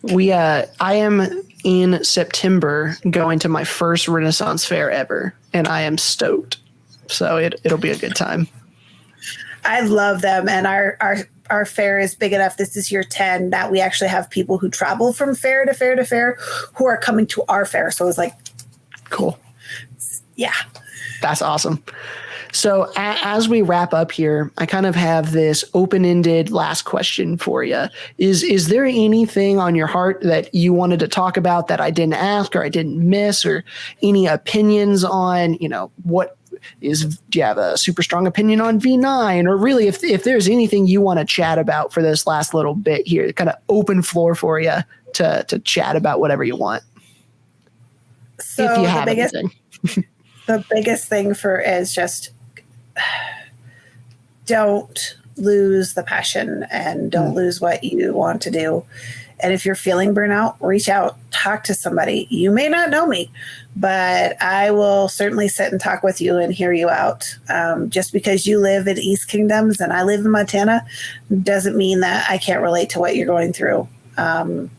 I am in September going to my first Renaissance fair ever, and I am stoked. So it'll be a good time. I love them, and our fair is big enough. This is year 10 that we actually have people who travel from fair to fair to fair who are coming to our fair. So it's like, cool. Yeah. That's awesome. So as we wrap up here, I kind of have this open-ended last question for you. Is there anything on your heart that you wanted to talk about that I didn't ask or I didn't miss, or any opinions on, do you have a super strong opinion on V9, or really if there's anything you want to chat about for this last little bit here, kind of open floor for you to chat about whatever you want. So if you have anything. The biggest thing is just don't lose the passion and don't lose what you want to do. And if you're feeling burnout, reach out, talk to somebody. You may not know me, but I will certainly sit and talk with you and hear you out. Just because you live in East Kingdoms and I live in Montana doesn't mean that I can't relate to what you're going through. Don't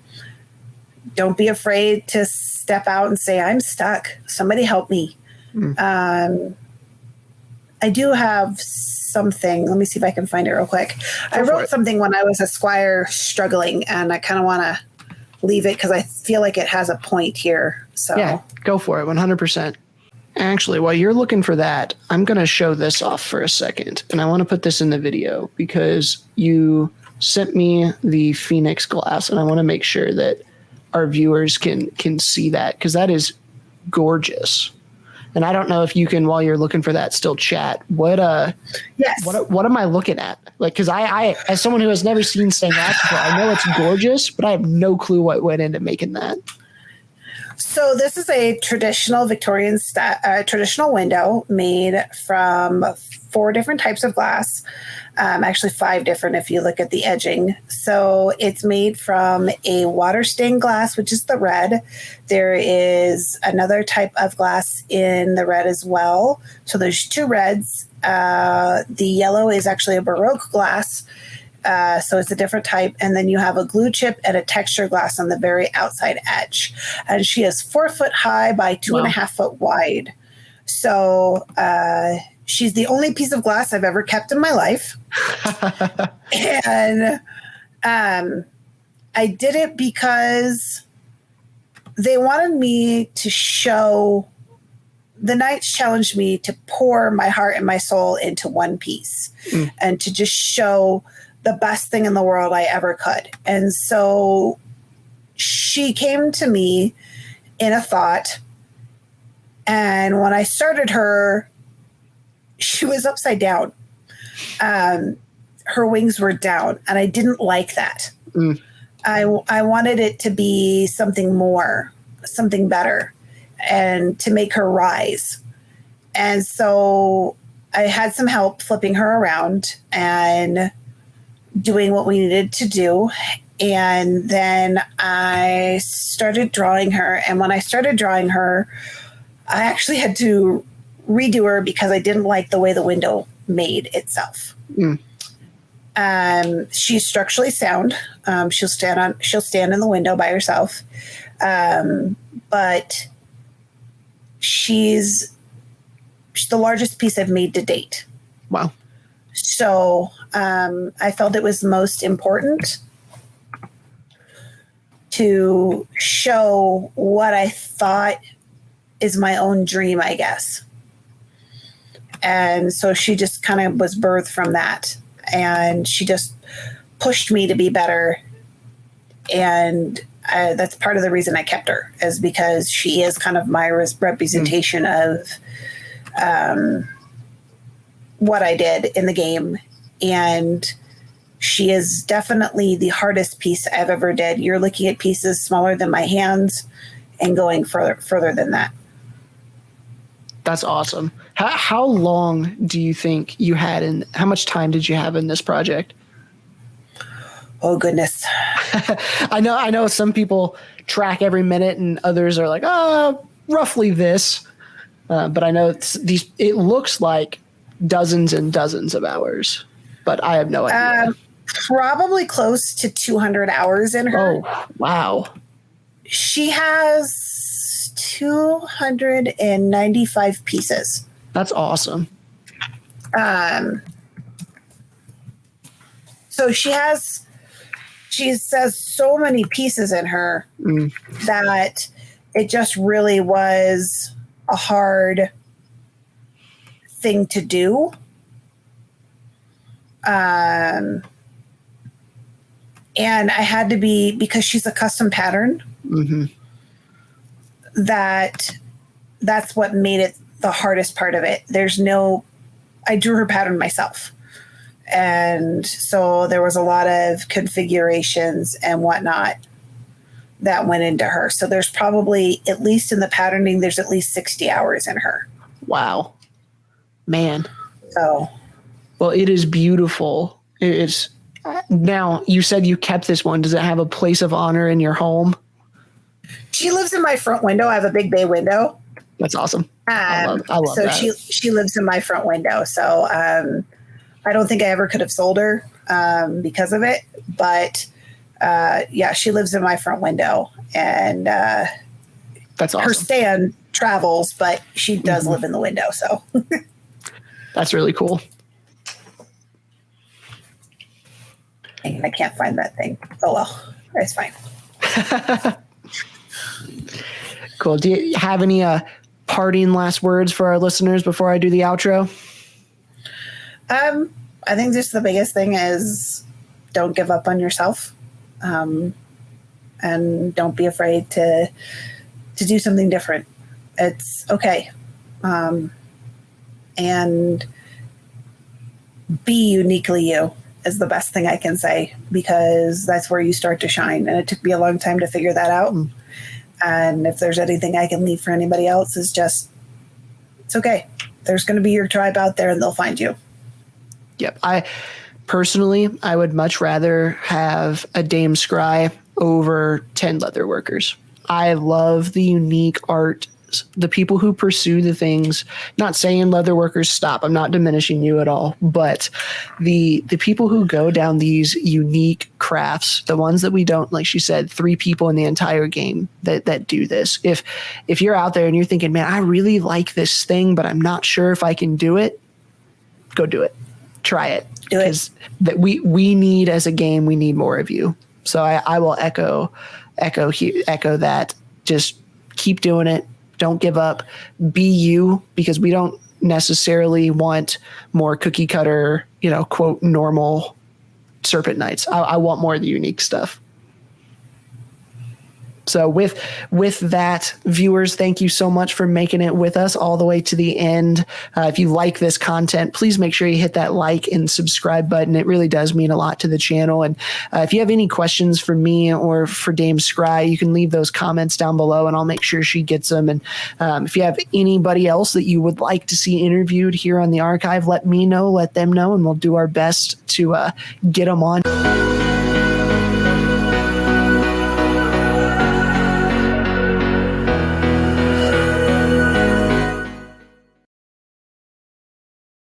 be afraid to step out and say, I'm stuck. Somebody help me. I do have something. Let me see if I can find it real quick. I wrote something when I was a squire struggling, and I kind of want to leave it because I feel like it has a point here. So yeah, go for it. 100%. Actually, while you're looking for that, I'm going to show this off for a second. And I want to put this in the video because you sent me the Phoenix glass, and I want to make sure that our viewers can see that because that is gorgeous. And I don't know if you can, while you're looking for that, still chat. Yes. What am I looking at? Like, because I as someone who has never seen stained glass before, I know it's gorgeous, but I have no clue what went into making that. So this is a traditional Victorian traditional window made from 4 different types of glass. Actually 5 different if you look at the edging. So it's made from a water stained glass, which is the red. There is another type of glass in the red as well. So there's 2 reds. The yellow is actually a Baroque glass. So it's a different type. And then you have a glue chip and a texture glass on the very outside edge. And she is 4 foot high by 2.5 foot wide. So she's the only piece of glass I've ever kept in my life. And I did it because they wanted me to show, the Knights challenged me to pour my heart and my soul into one piece and to just show the best thing in the world I ever could. And so she came to me in a thought. And when I started her, she was upside down. Her wings were down, and I didn't like that. I wanted it to be something more, something better, and to make her rise. And so I had some help flipping her around and doing what we needed to do. And then I started drawing her. And when I started drawing her, I actually had to redo her because I didn't like the way the window made itself. She's structurally sound. She'll stand in the window by herself. But she's the largest piece I've made to date. Wow. So I felt it was most important to show what I thought is my own dream, I guess. And so she just kind of was birthed from that. And she just pushed me to be better. And that's part of the reason I kept her, is because she is kind of my representation of what I did in the game. And she is definitely the hardest piece I've ever did. You're looking at pieces smaller than my hands and going further than that. That's awesome. How long do you think you had in, how much time did you have in this project? Oh, goodness. I know some people track every minute and others are like, roughly this. But I know it looks like dozens and dozens of hours, but I have no idea. Probably close to 200 hours in her. Oh, wow. She has 295 pieces. That's awesome. So she says so many pieces in her that it just really was a hard thing to do. And I had to be, because she's a custom pattern, that's what made it the hardest part of it. I drew her pattern myself. And so there was a lot of configurations and whatnot that went into her. So there's probably, at least in the patterning, there's at least 60 hours in her. Wow. Man. So. Well, it is beautiful. It's now, you said you kept this one. Does it have a place of honor in your home? She lives in my front window. I have a big bay window. That's awesome. I love so that. She lives in my front window. So I don't think I ever could have sold her because of it. But yeah, she lives in my front window. And that's awesome. Her stand travels, but she does live in the window. So that's really cool. And I can't find that thing. Oh, well, it's fine. Cool. Do you have any parting last words for our listeners before I do the outro? I think just the biggest thing is don't give up on yourself, and don't be afraid to do something different. It's okay. And be uniquely you is the best thing I can say, because that's where you start to shine. And it took me a long time to figure that out. And if there's anything I can leave for anybody else, is just, it's okay. There's going to be your tribe out there and they'll find you. Yep. I would much rather have a Dame Scrye over 10 leatherworkers. I love the unique art, the people who pursue the things, not saying leatherworkers stop. I'm not diminishing you at all, but the people who go down these unique crafts, the ones that we don't, like she said, 3 people in the entire game that do this. If you're out there and you're thinking, man, I really like this thing, but I'm not sure if I can do it, go do it. Try it. Because that we need, as a game, we need more of you. So I will echo that. Just keep doing it. Don't give up. Be you, because we don't necessarily want more cookie cutter, quote, normal Serpent Knights. I want more of the unique stuff. So with that, viewers, thank you so much for making it with us all the way to the end. If you like this content, please make sure you hit that like and subscribe button. It really does mean a lot to the channel. And if you have any questions for me or for Dame Scrye, you can leave those comments down below and I'll make sure she gets them. And if you have anybody else that you would like to see interviewed here on the archive, let me know, let them know, and we'll do our best to get them on.